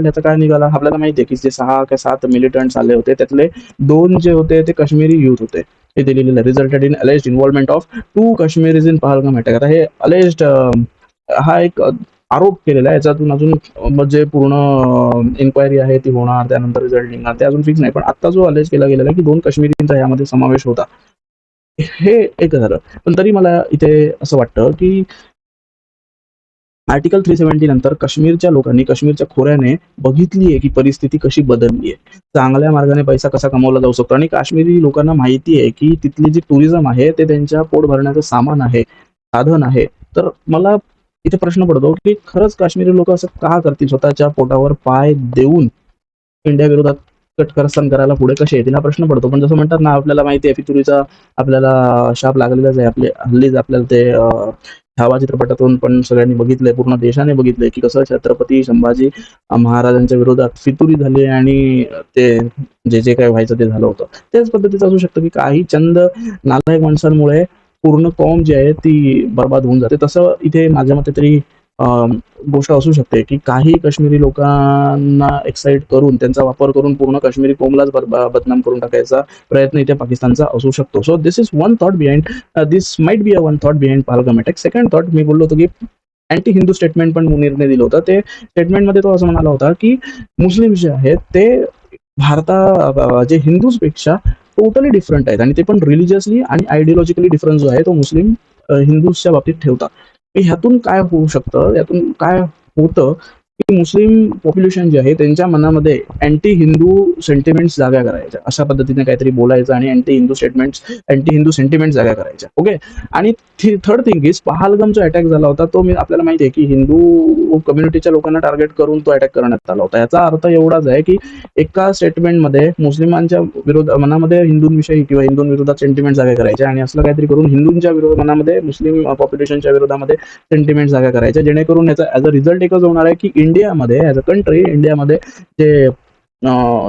याचा काय निघाला आपल्याला माहिती आहे की जे 6 किंवा 7 मिलिटंट्स आले होते त्यातले 2 जे होते ते काश्मीरी युथ होते. हे दिलेलं resulted in alleged involvement of 2 Kashmiris in Pahalgam attack. आता हे अलेज्ड हा एक आरोप केलेला आहे. याच्यातून अजून म्हणजे पूर्ण इन्क्वायरी आहे ती होणार, त्यानंतर रिझल्ट निघणार, ते अजून फिक्स नाही. पण आता जो अलेज केला गेलेला आहे की 2 काश्मीरींचा यामध्ये समावेश होता, हे एक झालं. पण तरी मला इथे असं वाटतं की आर्टिकल 370 नंतर काश्मीरच्या लोकांनी, काश्मीरच्या खोऱ्याने बघितली आहे की परिस्थिती कशी बदलली आहे, चांगल्या मार्गाने पैसा कसा कमवला जाऊ शकतो. आणि काश्मीरी लोकांना माहिती आहे की तिथली जी टुरिझम आहे ते त्यांच्या पोट भरण्याचं सामान आहे, साधन आहे. तर मला इथे प्रश्न पडतो की खरंच काश्मीरी लोक असं का करतील? स्वतःच्या पोटावर पाय देऊन इंडिया विरोधात कटकारस्थान करायला पुढे कसे येतील हा प्रश्न पडतो. पण जसं म्हणतात ना, आपल्याला माहिती आहे फितुरीचा आपल्याला शाप लागलेलाच आहे. हल्लीच आपल्याला ते छावा चित्रपटातून पण सगळ्यांनी बघितलंय, पूर्ण देशाने बघितलंय की कसं छत्रपती संभाजी महाराजांच्या विरोधात फितुरी झाली आणि ते जे काही व्हायचं ते झालं होतं. त्याच पद्धतीचं असू शकतं की काही चंद नालायक माणसांमुळे पूर्ण कौम जी आहे ती बरबाद होऊन जाते. तसं इथे माझ्या मते तरी गोष्ट असू शकते की काही काश्मीरी लोकांना एक्साइट करून त्यांचा वापर करून पूर्ण काश्मीरी कौमलाच बदनाम करून टाकायचा प्रयत्न इथे पाकिस्तानचा असू शकतो. So this is one thought behind this might be a one thought behind Pahalgam attack. Second thought मी बोललो होतो की अँटी हिंदू स्टेटमेंट पण मुनीरने दिलं होतं. ते स्टेटमेंटमध्ये तो असं म्हणाला होता की मुस्लिम जे आहेत ते जे हिंदूजपेक्षा टोटली डिफरंट आहेत आणि ते पण रिलिजियसली आणि आयडिओलॉजिकली डिफरन्स जो आहे तो मुस्लिम हिंदूजच्या बाबतीत ठेवतात. ह्यातून काय होऊ शकतं, यातून काय होतं की मुस्लिम पॉप्युलेशन जे आहे त्यांच्या मनामध्ये अँटी हिंदू सेंटिमेंट्स जागा करायच्या, अशा पद्धतीने काहीतरी बोलायचं आणि अँटी हिंदू सेंटिमेंट जागा करायच्या. ओके. आणि थर्ड थिंग इज, पहलगाम जो अटॅक झाला होता तो आपल्याला माहिती आहे की हिंदू कम्युनिटीच्या लोकांना टार्गेट करून तो अटॅक करण्यात आला होता. याचा अर्थ एवढाच आहे की एका स्टेटमेंटमध्ये मुस्लिमांच्या मनामध्ये हिंदूंविषयी किंवा हिंदूंविरोधात सेंटिमेंट जागा करायचे आणि असलं काहीतरी करून हिंदूंच्या मनामध्ये मुस्लिम पॉप्युलेशनच्या विरोधामध्ये सेंटिमेंट जागा करायच्या, जेणेकरून याचा ॲज अ रिझल्ट एकच होणार आहे की इंडियामध्ये ॲज अ कंट्री, इंडियामध्ये जे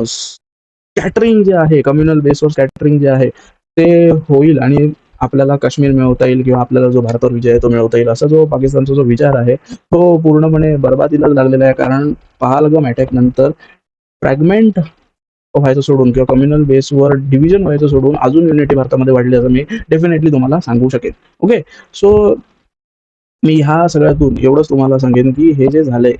स्कॅटरिंग जे आहे, कम्युनल बेसवर स्कॅटरिंग जे आहे ते होईल आणि आपल्याला काश्मीर मिळवता येईल किंवा आपल्याला जो भारतावर विजय आहे तो मिळवता येईल, असा जो पाकिस्तानचा जो विचार आहे तो पूर्णपणे बरबादीलाच लागलेला आहे. कारण पहलगाम अटॅक नंतर फ्रॅगमेंट व्हायचं सोडून किंवा कम्युनल बेसवर डिव्हिजन व्हायचं सोडून अजून युनिटी भारतामध्ये वाढली, असं मी डेफिनेटली तुम्हाला सांगू शकेन. ओके. सो मी ह्या सगळ्यातून एवढंच तुम्हाला सांगेन की हे जे झालंय,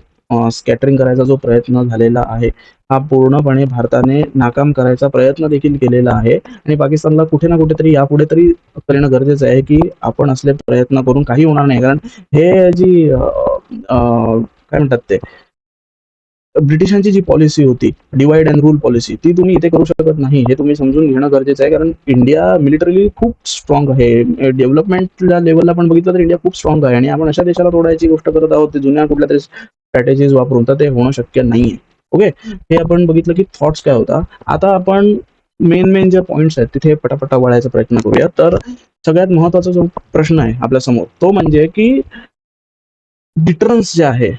स्कॅटरिंग करायचा जो प्रयत्न झालेला आहे हा पूर्णपणे भारताने नाकाम करायचा प्रयत्न देखील केलेला आहे आणि पाकिस्तानला कुठे ना कुठेतरी यापुढे तरी कळणं गरजेचं आहे की आपण असले प्रयत्न करून काही होणार नाही. कारण हे जी काय म्हणतात ते, ब्रिटिशांची जी पॉलिसी होती, डिवाइड अँड रूल पॉलिसी, ती तुम्ही इथे करू शकत नाही, हे तुम्ही समजून घेणं गरजेचं आहे. कारण इंडिया मिलिटरीली खूप स्ट्रॉंग आहे, डेव्हलपमेंटच्या लेवलला पण बघितलं तर इंडिया खूप स्ट्रॉंग आहे आणि आपण अशा देशाला तोडायची गोष्ट करत आहोत ते जुन्या कुठल्या तरी स्ट्रॅटेजीज वापरून, तर ते होणं शक्य नाहीये. ओके. हे आपण बघितलं की थॉट्स काय होता. आता आपण मेन जे पॉइंट्स आहेत तिथे पटापटा वळायचा प्रयत्न करूया. तर सगळ्यात महत्वाचा जो प्रश्न आहे आपल्या समोर तो म्हणजे की डिटरन्स जे आहे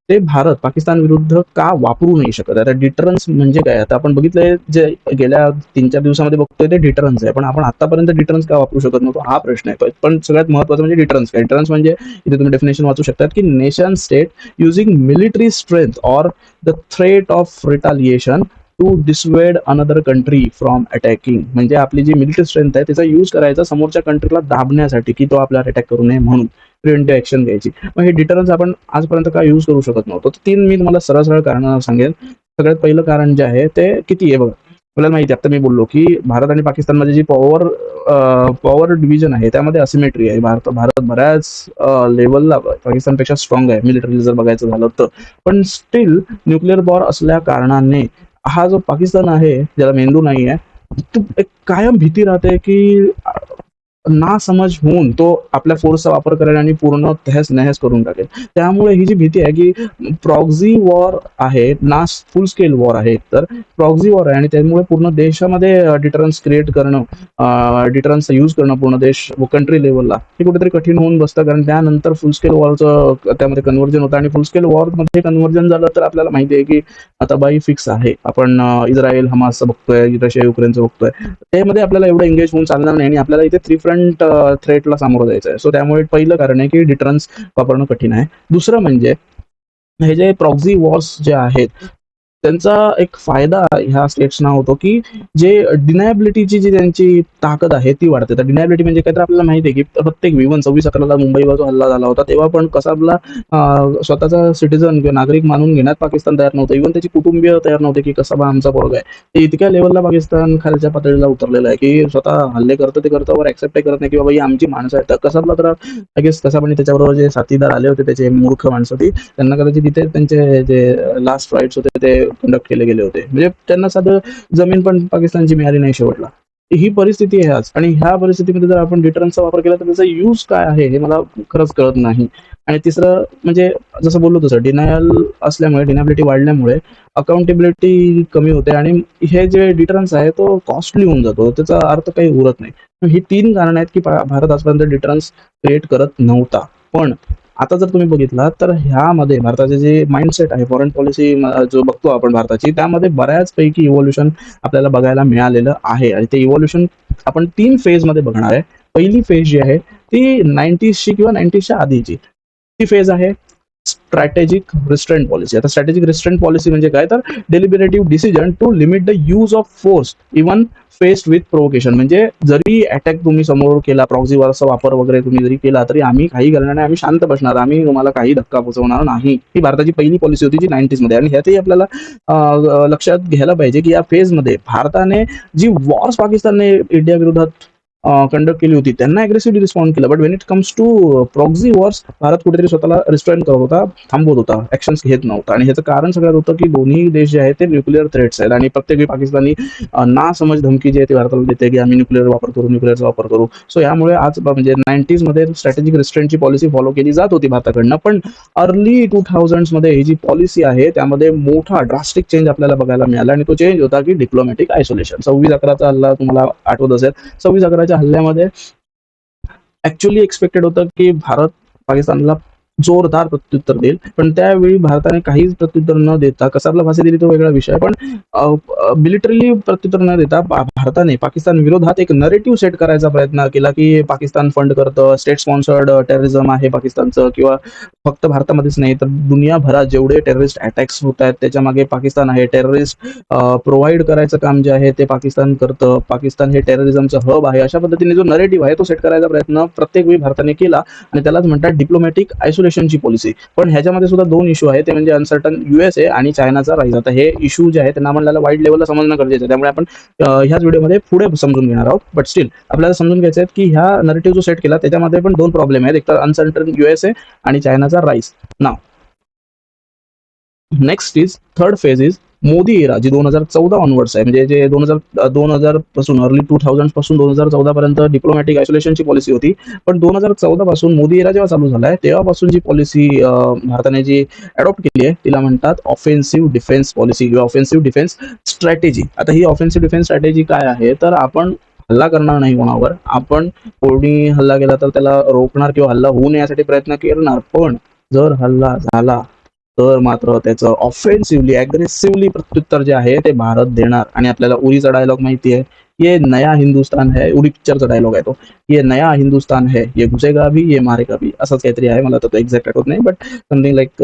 ते भारत पाकिस्तान विरुद्ध का वापरू नाही शकत. आता डिटरन्स म्हणजे काय, आता आपण बघितलंय जे गेल्या 3-4 दिवसामध्ये बघतोय ते डिटरन्स आहे, पण आपण आतापर्यंत डिटरन्स का वापरू शकत नव्हतो हा प्रश्न आहे. पण सगळ्यात महत्वाचं म्हणजे डिटरन्स काय. डिटरन्स म्हणजे इथे तुम्ही डेफिनेशन वाचू शकतात की nation state using military strength or the threat of retaliation to dissuade another country from attacking. म्हणजे आपली जी मिलिटरी स्ट्रेंथ आहे त्याचा यूज करायचा समोरच्या कंट्रीला दाबण्यासाठी की तो आपल्यावर अटॅक करू नये म्हणून प्रिव्हेंटिव्ह ऍक्शन घ्यायची. मग हे डिटरन्स आपण आजपर्यंत काय यूज करू शकत नव्हतो. तर 3 मी तुम्हाला सरळ सरळ कारण सांगेन. सगळ्यात पहिलं कारण जे आहे ते किती आहे बघा. आपल्याला माहिती आहे, आता मी बोललो की भारत आणि पाकिस्तानमध्ये जी पॉवर डिव्हिजन आहे त्यामध्ये असिमेट्री आहे. भारत बऱ्याच लेवलला पाकिस्तानपेक्षा स्ट्रॉंग आहे मिलिटरी जर बघायचं झालं तर. पण स्टील न्यूक्लिअर वॉर असल्या कारणाने हा जो पाकिस्तान आहे ज्याला मेंदू नाही आहे, तो एक कायम भीती राहते की नासमज होऊन तो आपल्या फोर्सचा वापर करेल आणि पूर्ण तहस नहस करून टाकेल. त्यामुळे ही जी भीती आहे की प्रॉक्झी वॉर आहे ना, फुल स्केल वॉर आहे, तर प्रॉक्झी वॉर आहे आणि त्यामुळे पूर्ण देशामध्ये डिटरन्स क्रिएट करणं, डिटरन्सचा यूज करणं पूर्ण देश कंट्री लेवलला हे कुठेतरी कठीण होऊन बसतं. कारण त्यानंतर फुल स्केल वॉरचं त्यामध्ये कन्व्हर्जन होतं आणि फुल स्केल वॉरमध्ये कन्व्हर्जन झालं तर आपल्याला माहिती आहे की आता बाई फिक्स आहे. आपण इस्रायल हमासचं बघतोय, रशिया युक्रेनचं बघतोय, त्यामध्ये आपल्याला एवढं एंगेज होऊन चालणार नाही आणि आपल्याला इथे 3 फ्रंट थ्रेटला सामोरं जायचं आहे. सो त्यामुळे पहिलं कारण आहे की डिटरन्स वापरणं कठीण आहे. दुसरं म्हणजे हे जे प्रॉक्झी वॉर्स जे आहेत त्यांचा एक फायदा ह्या स्टेट्सना होतो की जे डिनायबिलिटीची जी त्यांची ताकद आहे ती वाढते. तर डिनायबिलिटी म्हणजे काय, तर आपल्याला माहिती आहे की प्रत्येक 26/11 मुंबईवर जो हल्ला झाला होता तेव्हा पण कसा आपला स्वतःचा सिटिझन किंवा नागरिक मानून घेण्यात पाकिस्तान तयार नव्हतं. इव्हन त्याची कुटुंबीय तयार नव्हते की कसा बा आमचा पोरगा आहे. ते इतक्या लेवलला पाकिस्तान खालच्या पातळीला उतरलेला आहे की स्वतः हल्ले करतं ते करतं, वर ऍक्सेप्ट करत नाही की बाबा ही आमची माणसं आहेत. तर कसाबला तर आय गेस कसाबने त्याच्याबरोबर जे साथीदार आले होते त्याचे मूर्ख माणसं ती, त्यांना कदाचित तिथे त्यांचे जे लास्ट फ्लाईट्स होते ते कंडक्ट केले गेले होते. म्हणजे त्यांना साधं जमीन पण पाकिस्तानची मिळाली नाही शेवटला. ही परिस्थिती आहे आज आणि ह्या परिस्थितीमध्ये जर आपण डिटरन्सचा वापर केला तर त्याचा यूज काय आहे हे मला खरंच कळत नाही. आणि तिसरं म्हणजे जसं बोललो तसं डिनायल असल्यामुळे, डिनायबिलिटी वाढल्यामुळे अकाउंटेबिलिटी कमी होते आणि हे जे डिटरन्स आहे तो कॉस्टली होऊन जातो. त्याचा अर्थ काही उरत नाही. ही 3 कारणं आहेत की भारत आजपर्यंत डिटरन्स क्रिएट करत नव्हता. पण आता जर तुम्ही बघितलात तर ह्यामध्ये भारताचे जे माइंडसेट आहे, फॉरेन पॉलिसी जो बघतो आपण भारताची, त्यामध्ये बऱ्याचपैकी इव्होल्युशन आपल्याला बघायला मिळालेलं आहे आणि ते इव्होल्युशन आपण 3 फेजमध्ये बघणार आहे. पहिली फेज जी आहे ती 90ची किंवा 90च्या आधीची. ती फेज आहे स्ट्रॅटेजिक रिस्ट्रेंट पॉलिसी. आता स्ट्रॅटेजिक रिस्ट्रेंट पॉलिसी म्हणजे काय, तर deliberative decision to limit the use of force even faced with provocation. म्हणजे जरी अटॅक तुम्ही समोर केला, प्रॉक्सी वॉरचा वापर वगैरे तुम्ही जरी केला तरी आम्ही काही करणार नाही, आम्ही शांत बसणार, आम्ही तुम्हाला काही धक्का पोहोचवणार नाही. ही भारताची पहिली पॉलिसी होती जी 90s मध्ये. आणि ह्यातही आपल्याला लक्षात घ्यायला पाहिजे की या फेजमध्ये भारताने जी वॉर्स पाकिस्तानने इंडिया विरोधात कंडक्ट केली होती त्यांना अग्रेसिव्हली रिस्पॉन्ड केलं. But when it comes to proxy wars Bharat कुठेतरी स्वतःला रिस्ट्रेन करत होता, थांबवत होता, ऍक्शन्स घेत नव्हता. आणि ह्याचं कारण सगळ्यात होतं की दोन्ही देश जे आहेत ते न्यूक्लिअर थ्रेट्स आहेत आणि प्रत्येक पाकिस्तानी ना समज धमकी जी आहे ती भारताला देते की आम्ही न्यूक्लिअर वापर करू, न्यूक्लिअरचा वापर करू. सो यामुळे आज म्हणजे 90s मध्ये स्ट्रॅटेजिक रिस्ट्रेंटची पॉलिसी फॉलो केली जात होती भारताकडनं. पण अर्ली 2000s मध्ये ही जी पॉलिसी आहे त्यामध्ये मोठा ड्रास्टिक चेंज आपल्याला बघायला मिळाला आणि तो चेंज होता की डिप्लोमॅटिक आयसोलेशन. 26/11चा हल्ला तुम्हाला आठवत असेल. 26/11च्या हल्ल्यामध्ये ऍक्च्युअली एक्सपेक्टेड होतं की भारत पाकिस्तानला जोरदार प्रत्युत्तर देईल, पण त्यावेळी भारताने काहीच प्रत्युत्तर न देता कसाबला फाशी दिली तो वेगळा विषय, पण मिलिटरीली प्रत्युत्तर न देता भारताने पाकिस्तान विरोधात एक नरेटिव्ह सेट करायचा प्रयत्न केला की पाकिस्तान फंड करतं, स्टेट स्पॉन्सर्ड टेररिझम आहे पाकिस्तानचं, किंवा फक्त भारतामध्येच नाही तर दुनियाभरात जेवढे टेररिस्ट अटॅक्स होत आहेत त्याच्या मागे पाकिस्तान आहे. टेररिस्ट प्रोव्हाइड करायचं काम जे आहे ते पाकिस्तान करतं, पाकिस्तान हे टेररिझमचं हब आहे, अशा पद्धतीने जो नरेटिव्ह आहे तो सेट करायचा प्रयत्न प्रत्येक वेळी भारताने केला आणि त्यालाच म्हणतात डिप्लोमॅटिक आयसोलेशनची पॉलिसी. पण ह्याच्यामध्ये सुद्धा दोन इश्यू आहेत, ते म्हणजे अनसर्टन USA आणि चायनाचा राईज. आता हे इश्यू जे आहे त्यांना आपल्याला वाईड लेवलला समजणं गरजेचं आहे, त्यामुळे आपण ह्याच व्हिडिओमध्ये पुढे समजून घेणार आहोत. बट स्टील आपल्याला समजून घ्यायचं आहे की ह्या नरेटिव्ह जो सेट केला त्याच्यामध्ये पण दोन प्रॉब्लेम आहेत, एक तर अनसर्टन USA आणि चायनाचा राईज. Now next is third phase is Modi era, जी 2014 ऑनवर्ड्स आहे, म्हणजे जे 2000 पासून अर्ली 2000 पासून 2014 पर्यंत डिप्लोमॅटिक आयसोलेशनची पॉलिसी होती. पण 2014 पासून मोदी एरा जेव्हा चालू झालाय तेव्हापासून जी पॉलिसी भारताने जी अडॉप्ट केली आहे तिला म्हणतात ऑफेन्सिव्ह डिफेन्स पॉलिसी किंवा ऑफेन्सिव्ह डिफेन्स स्ट्रॅटेजी. आता ही ऑफेन्सिव्ह डिफेन्स स्ट्रॅटेजी काय आहे, तर आपण हल्ला करणार नाही कोणावर, आपण कोणी हल्ला केला तर त्याला रोखणार किंवा हल्ला होऊ नये यासाठी प्रयत्न करणार, पण जर हल्ला झाला तर मात्र त्याचं ऑफेन्सिव्हली अग्रेसिव्हली प्रत्युत्तर जे आहे ते भारत देणार. आणि आपल्याला उरीचा डायलॉग माहिती आहे, ये नया हिंदुस्तान है, उरी पिक्चरचा डायलॉग आहे तो, ये नया हिंदुस्तान है, ये घुसेगा भी ये मारेगा भी, असंच काहीतरी आहे, मला तर एक्झॅक्ट आठवत नाही, बट समथिंग लाईक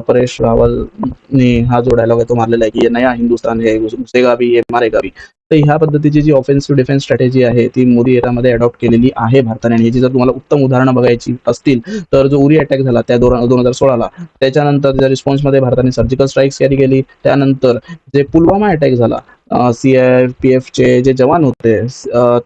परेश रावलने हा जो डायलॉग आहे तो मारलेला आहे की ये नया हिंदुस्तान है, घुसेगा भी ये मारेगा भी. तर ह्या पद्धतीची जी ऑफेन्सिव्ह डिफेन्स स्ट्रॅटेजी आहे ती मोदी एरामध्ये अडॉप्ट केलेली आहे भारताने. आणि ह्याची जर तुम्हाला उत्तम उदाहरणं बघायची असतील तर जो उरी अटॅक झाला त्या 2016ला, त्याच्यानंतर ज्या रिस्पॉन्समध्ये भारताने सर्जिकल स्ट्राईक्स कॅरी केली, त्यानंतर जे पुलवामा अटॅक झाला, CRPFचे जे जवान होते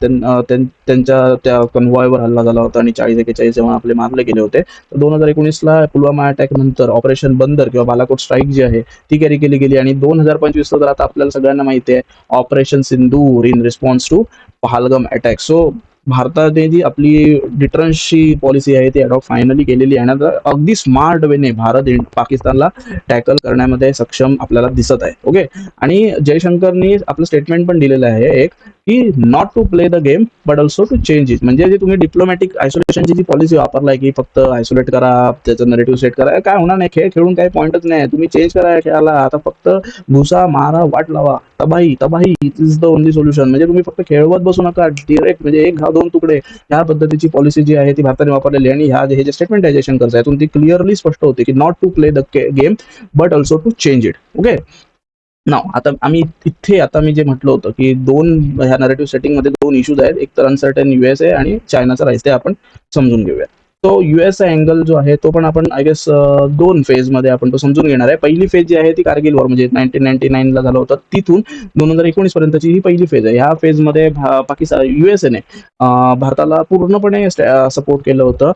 त्यांच्या त्या कन्व्हॉयवर हल्ला झाला होता आणि 40-41 जवान आपले मारले गेले होते. 2019ला पुलवामा अटॅक नंतर ऑपरेशन बंदर किंवा बालाकोट स्ट्राईक जी आहे ती कॅरी केली गेली. आणि 2025 तर आता आपल्याला सगळ्यांना माहिती आहे operation Sindoor in response to Pahalgam attack. So भारताने जी आपली डिटरन्सची पॉलिसी आहे ती अडॉप्ट फायनली केलेली आहे आणि अगदी स्मार्ट वेने भारत पाकिस्तानला टॅकल करण्यामध्ये सक्षम आपल्याला दिसत आहे. ओके, आणि जयशंकरनी आपलं स्टेटमेंट पण दिलेलं आहे एक, की not to play the game but also to change it. म्हणजे जे तुम्ही डिप्लोमॅटिक आयसोलेशनची जी पॉलिसी वापरलाय की फक्त आयसोलेट करा, त्याचं नरेटिव्ह सेट करा, काय होणार नाही, खेळ खेळून काही पॉईंटच नाही, तुम्ही चेंज करा खेळाला, आता फक्त घुसा मारा वाट लावा, तबाही तबाही इज द ओनली सोल्युशन. म्हणजे तुम्ही फक्त खेळवत बसू नका, डिरेक्ट म्हणजे एक घाव दोन तुकडे, ह्या पद्धतीची पॉलिसी जी आहे ती भारताने वापरलेली. आणि हे जे स्टेटमेंट आहे जयशंकरचं यातून ती क्लिअरली स्पष्ट होते की not to play the game but also to change it. Okay, now आता मी जे म्हटलं होतं की ह्या नरेटिव्ह सेटिंग मध्ये दोन इश्यूज आहेत, एक तर अनसर्टन USA आणि चायनाचा राईज, ते आपण समजून घेऊया. तो US अँगल जो आहे तो पण आपण आय गेस दोन फेज मध्ये आपण तो समजून घेणार आहे. पहिली फेज जी आहे ती कारगिल वॉर म्हणजे 1999 ला झालं होतं, तिथून 2019 पर्यंतची ही पहिली फेज आहे. ह्या फेज मध्ये पाकिस्तान USA ने भारताला पूर्णपणे सपोर्ट केलं होतं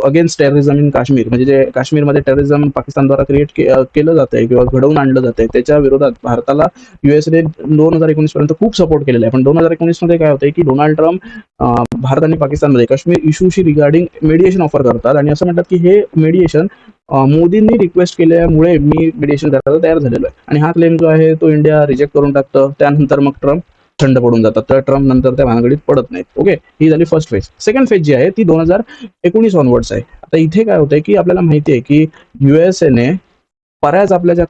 अगेन्स्ट टेररिझम इन काश्मीर. म्हणजे जे काश्मीरमध्ये टेररिझम पाकिस्तानद्वारा क्रिएट केलं जातंय किंवा घडवून आणलं जातंय त्याच्या विरोधात भारताला US ने 2019 पर्यंत खूप सपोर्ट केलेला आहे. पण 2019 मध्ये काय होतंय की डोनाल्ड ट्रम्प भारत आणि पाकिस्तानमध्ये काश्मीर इश्यूशी रिगार्डिंग मेडिएशन ऑफर करतात आणि असं म्हणतात की हे मेडिएशन मोदींनी रिक्वेस्ट केल्यामुळे मी मेडिएशन करायला तयार झालेलो आहे. आणि हा क्लेम जो आहे तो इंडिया रिजेक्ट करून टाकतं. त्यानंतर मग ट्रम्प थंड पडून जातात, तर ट्रम्प नंतर त्या भानगडीत पडत नाहीत. ओके, ही झाली फर्स्ट फेज. सेकंड फेज जी आहे ती 2019 ऑनवर्ड्स आहे. आता इथे काय होतंय की आपल्याला माहिती आहे की USA ने बऱ्याच आपल्या ज्या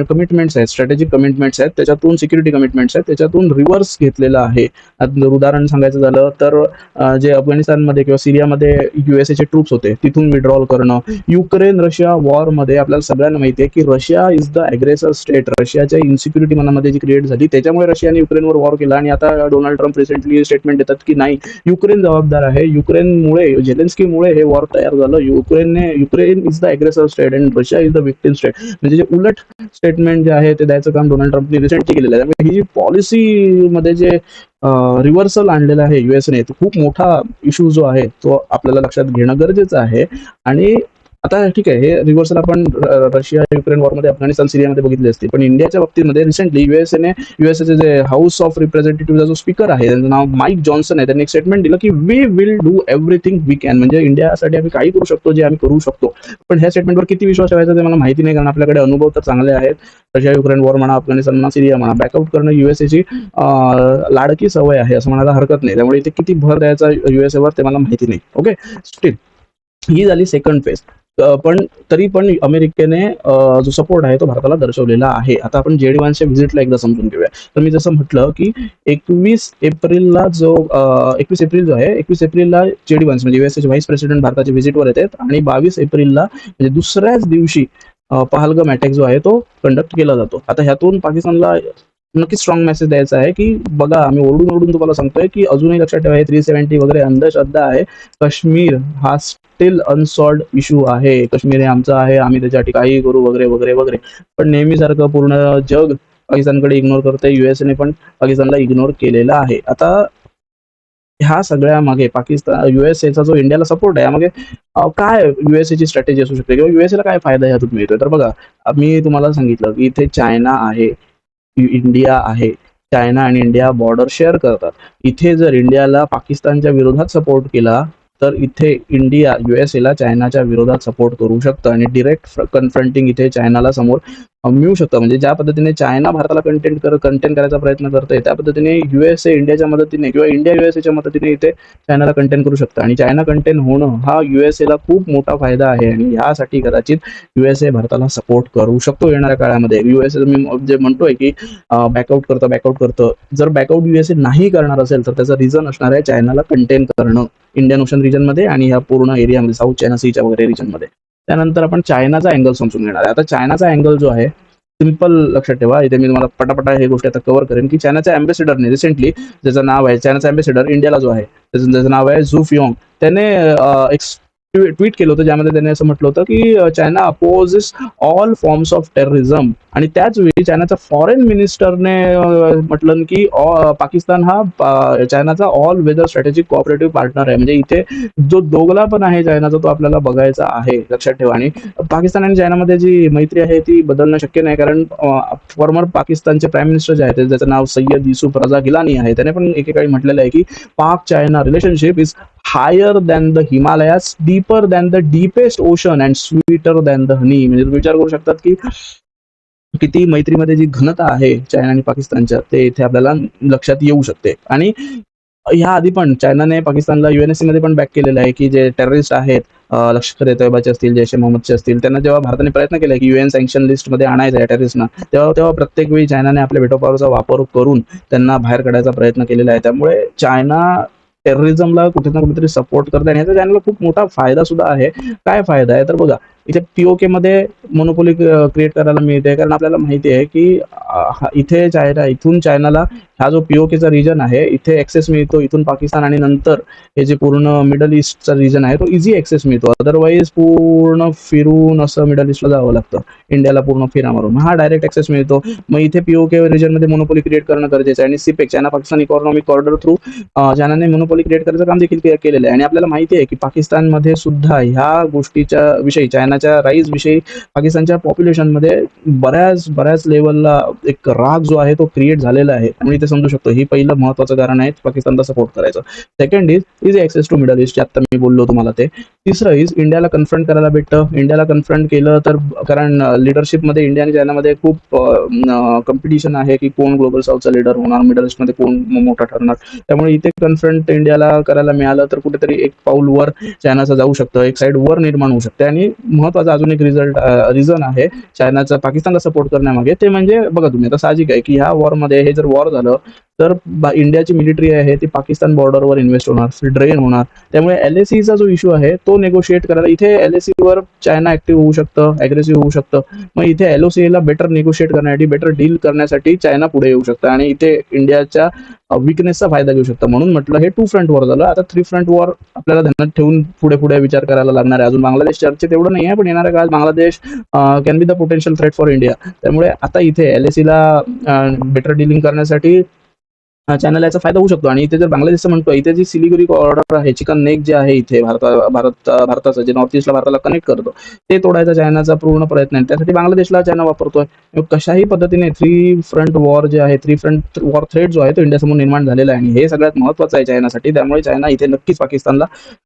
कमिटमेंट्स आहेत, स्ट्रॅटेजिक कमिटमेंट्स आहेत, त्याच्यातून सिक्युरिटी कमिटमेंट्स आहेत, त्याच्यातून रिव्हर्स घेतलेलं आहे. जर उदाहरण सांगायचं झालं तर जे अफगाणिस्तानमध्ये किंवा सिरियामध्ये USA चे ट्रूप्स होते तिथून विड्रॉल करणं. युक्रेन रशिया वॉरमध्ये आपल्याला सगळ्यांना माहिती आहे की रशिया इज द अग्रेसर स्टेट. रशियाच्या इन्सिक्युरिटी मनामध्ये जी क्रिएट झाली त्याच्यामुळे रशियाने युक्रेनवर वॉर केला. आणि आता डोनाल्ड ट्रम्प रिसेंटली स्टेटमेंट देतात की नाही, युक्रेन जबाबदार आहे, युक्रेनमुळे झेलेन्स्कीमुळे हे वॉर तयार झालं, युक्रेन इज द अग्रेसर state and Russia is the victim state. म्हणजे जे उलट स्टेटमेंट जे आहे ते द्यायचं काम डोनाल्ड ट्रम्पने रिसेंटली केलेलं आहे. त्यामुळे ही जी पॉलिसीमध्ये जे रिव्हर्सल आणलेलं आहे युएसने, तो खूप मोठा इश्यू जो आहे तो आपल्याला लक्षात घेणं गरजेचं आहे. आणि आता ठीक आहे, हे रिव्हर्सल आपण रशिया युक्रेन वॉरमध्ये, अफगाणिस्तान सिरियामध्ये बघितले असते, पण इंडियाच्या बाबतीमध्ये रिसेंटली युएसएचे जे हाऊस ऑफ रिप्रेझेंटेटिव्हचा जो स्पीकर आहे, त्यांचं नाव माईक जॉन्सन आहे, त्यांनी एक स्टेटमेंट दिलं की we will do everything we can, म्हणजे इंडियासाठी आम्ही काही करू शकतो जे आम्ही करू शकतो. पण ह्या स्टेटमेंटवर किती विश्वास ठेवायचा ते मला माहिती नाही, कारण आपल्याकडे अनुभव तर चांगले आहेत. रशिया युक्रेन वॉर म्हणा, अफगाणिस्तान म्हणा, सिरिया म्हणा, बॅकआउट करणं युएसएची लाडकी सवय आहे असं म्हणायला हरकत नाही. त्यामुळे इथे किती भर द्यायचा युएसएवर ते मला माहिती नाही. ओके, स्टील ही झाली सेकंड फेज. पण तरी पण अमेरिकेने जो सपोर्ट आहे तो भारताला दर्शवलेला आहे. आता आपण जेडी-1च्या व्हिजिटला एकदा समजून घेऊया. तर मी जसं म्हटलं की 21 एप्रिलला जो 21 एप्रिल जो आहे, 21 एप्रिलला जेडी-1 म्हणजे युएसएचे व्हाईस प्रेसिडेंट भारताच्या व्हिजिटवर येतात आणि 22 एप्रिलला म्हणजे दुसऱ्याच दिवशी पहलगाम अटॅक जो आहे तो कंडक्ट केला जातो. आता ह्यातून पाकिस्तानला नक्कीच स्ट्रॉंग मेसेज द्यायचा आहे की बघा, आम्ही ओरडून ओरडून तुम्हाला सांगतोय की अजूनही लक्षात ठेवा, हे 370 वगैरे अंधश्रद्धा आहे. काश्मीर हा स्टील अनसॉल्ड इश्यू आहे. काश्मीर हे आमचं आहे, आम्ही त्याच्यासाठी काही करू वगैरे वगैरे वगैरे. पण नेहमीसारखं पूर्ण जग पाकिस्तानकडे इग्नोर करतंय. युएसने पण पाकिस्तानला इग्नोर केलेला आहे. आता ह्या सगळ्या मागे पाकिस्तान युएसएचा जो इंडियाला सपोर्ट आहे, यामागे काय युएसएची स्ट्रॅटेजी असू शकते किंवा युएसएला काय फायदा यातून मिळतोय? तर बघा, मी तुम्हाला सांगितलं की इथे चायना आहे, इंडिया आहे. चायना आणि इंडिया बॉर्डर शेअर करतात. इथे जर इंडियाला पाकिस्तानच्या विरोधात सपोर्ट केला, तर इथे इंडिया युएसएला चायनाच्या विरोधात सपोर्ट करू शकतं आणि डिरेक्ट कन्फ्रंटिंग इथे चायनाला समोर मिळू शकतं. म्हणजे ज्या पद्धतीने चायना भारताला कंटेन करायचा प्रयत्न करतोय, त्या पद्धतीने युएसए इंडियाच्या मदतीने किंवा इंडिया युएसएच्या मदतीने इथे चायनाला कंटेन करू शकतं. आणि चायना कंटेन होणं हा युएसएला खूप मोठा फायदा आहे आणि यासाठी कदाचित युएसए भारताला सपोर्ट करू शकतो येणाऱ्या काळामध्ये. युएसए मी जे म्हणतोय की बॅकआउट करतं. जर बॅकआउट युएसए नाही करणार असेल, तर त्याचं रिझन असणार आहे चायनाला कंटेन करणं इंडियन ओशन रिजनमध्ये आणि ह्या पूर्ण एरियामध्ये, साऊथ चायना सीच्या वगैरे रिजनमध्ये. त्यानंतर आपण चायनाचा अँगल समजून घेणार आहे. आता चायनाचा अँगल जो आहे, सिंपल लक्षात ठेवा, इथे मी तुम्हाला पटापटा हे गोष्टी आता कव्हर करेन की चायनाच्या अँबॅसेडरने रिसेंटली, ज्याचं नाव आहे चायनाचा अँबॅसेडर इंडियाला जो आहे, ज्याचं नाव आहे झू फियोंग, त्याने एक ट्विट केलं होतं, ज्यामध्ये त्याने असं म्हटलं होतं की China opposes all forms of terrorism. आणि त्याच वेळी चायनाच्या फॉरेन मिनिस्टरने म्हटलं की पाकिस्तान हा चायनाचा all weather strategic cooperative partner आहे. म्हणजे इथे जो दोगला पण आहे चायनाचा, तो आपल्याला बघायचा आहे, लक्षात ठेवा. आणि पाकिस्तान आणि चायनामध्ये जी मैत्री आहे ती बदलणं शक्य नाही, कारण फॉर्मर पाकिस्तानचे प्राईम मिनिस्टर जे आहेत, ज्याचं नाव सय्यद युसूफ रजा गिलानी आहे, त्याने पण एकेकाळी म्हटलेलं आहे की Pak China relationship is higher than the Himalayas, deeper than the deepest ocean and sweeter than the honey. म्हणजे तुम्ही विचार करू शकतात की किती मैत्रीमध्ये जी घनता आहे चायना आणि पाकिस्तानच्या, ते इथे आपल्याला लक्षात येऊ शकते. आणि ह्या आधी पण चायनाने पाकिस्तानला युएनएससी मध्ये पण बॅक केलेलं आहे की जे टेररिस्ट आहेत, लष्कर ए तोयबाचे असतील, जैश ए मोहम्मदचे असतील, त्यांना जेव्हा भारताने प्रयत्न केला की युएन सँक्शन लिस्टमध्ये आणायचं या टेररिस्टना, तेव्हा तेव्हा प्रत्येक वेळी चायनाने आपल्या व्हेटो पॉवरचा वापर करून त्यांना बाहेर काढायचा प्रयत्न केलेला आहे. त्यामुळे चायना टेररिझमला कुठे ना कुठेतरी सपोर्ट करते आणि याचा चायनाला खूप मोठा फायदा सुद्धा आहे. काय फायदा आहे? तर बघा, इथे पीओके मध्ये मोनोपोली क्रिएट करायला मिळते, कारण आपल्याला माहिती आहे की इथे इथून चायनाला हा जो पीओकेचा रिजन आहे, इथे ऍक्सेस मिळतो, इथून पाकिस्तान आणि नंतर हे जे पूर्ण मिडल ईस्टचा रिजन आहे तो इझी ऍक्सेस मिळतो. अदरवाईज पूर्ण फिरून असं मिडल ईस्टला जावं लागतं, इंडियाला पूर्ण फिरा मारून. हा डायरेक्ट ऍक्सेस मिळतो. मग इथे पीओके रिजन मध्ये मोनोपोली क्रिएट करणं गरजेचं आहे. आणि CPEC, China Pakistan economic corridor through चायनाने मोनोपोली क्रिएट करायचं काम देखील केलेलं आहे. आणि आपल्याला माहिती आहे की पाकिस्तानमध्ये सुद्धा ह्या गोष्टीच्या विषयी, चायनाच्या राईज विषयी पाकिस्तानच्या पॉप्युलेशनमध्ये बऱ्याच लेवलला एक राग जो आहे तो क्रिएट झालेला आहे. त्यामुळे इथे समजू शकतो, ही पहिलं महत्वाचं कारण आहे पाकिस्तानला सपोर्ट करायचं. Second is access to Middle East, आता मी बोललो तुम्हाला ते. तिसरं इज इंडियाला कन्फ्रंट करायला भेटतं. इंडियाला कन्फ्रंट केलं तर, कारण लिडरशिपमध्ये इंडिया आणि चायनामध्ये खूप कॉम्पिटिशन आहे की कोण ग्लोबल साऊथचा लीडर होणार, मिडल ईस्टमध्ये कोण मोठा ठरणार. त्यामुळे इथे कन्फ्रंट इंडियाला करायला मिळालं तर कुठेतरी एक पाऊल वर चायनाचं जाऊ शकतं, एक साईड वर निर्माण होऊ शकते. आणि महत्वाचा अजून एक रिझन आहे चायनाचा पाकिस्तानला सपोर्ट करण्यामागे, ते म्हणजे बघा तुम्ही, आता साहजिक आहे की ह्या वॉरमध्ये, हे जर वॉर झालं तर इंडियाची मिलिटरी आहे ती पाकिस्तान बॉर्डरवर इन्व्हेस्ट होणार, ड्रेन होणार. त्यामुळे LACचा जो इश्यू आहे तो नेगोशिएट करायला इथे LACवर चायना ऍक्टिव्ह होऊ शकतं, अग्रेसिव्ह होऊ शकतं. मग इथे LOCला बेटर निगोशिएट करण्यासाठी, बेटर डील करण्यासाठी चायना पुढे येऊ शकतं आणि इथे इंडियाच्या विकनेसचा फायदा घेऊ शकतं. म्हणून म्हटलं हे 2 फ्रंट वॉर झालं. आता 3 फ्रंट वॉर आपल्याला ध्यानात ठेवून पुढे पुढे विचार करायला लागणार आहे. अजून बांगलादेश चर्चेत एवढं नाही आहे, पण येणाऱ्या काळात Bangladesh can be the potential threat for India. त्यामुळे आता इथे LACला बेटर डीलिंग करण्यासाठी चॅनल याचा फायदा होऊ शकतो. आणि इथे जर बांगलादेशचं म्हणतो, इथे जी सिलिगुरी कॉरिडॉर आहे, चिकन नेक जे आहे इथे भारताचं जे नॉर्थ ईस्टला भारताला कनेक्ट करतो, ते तोडायचा चायनाचा पूर्ण प्रयत्न आहे. त्यासाठी बांगलादेशला चायना वापरतोय. कशाही पद्धतीने 3 फ्रंट वॉर जे आहे, 3 फ्रंट वॉर थ्रेट जो आहे तो इंडियासमोर निर्माण झालेला आहे आणि हे सगळ्यात महत्त्वाचं आहे चायनासाठी. त्यामुळे चायना इथे नक्कीच पाकिस्तानला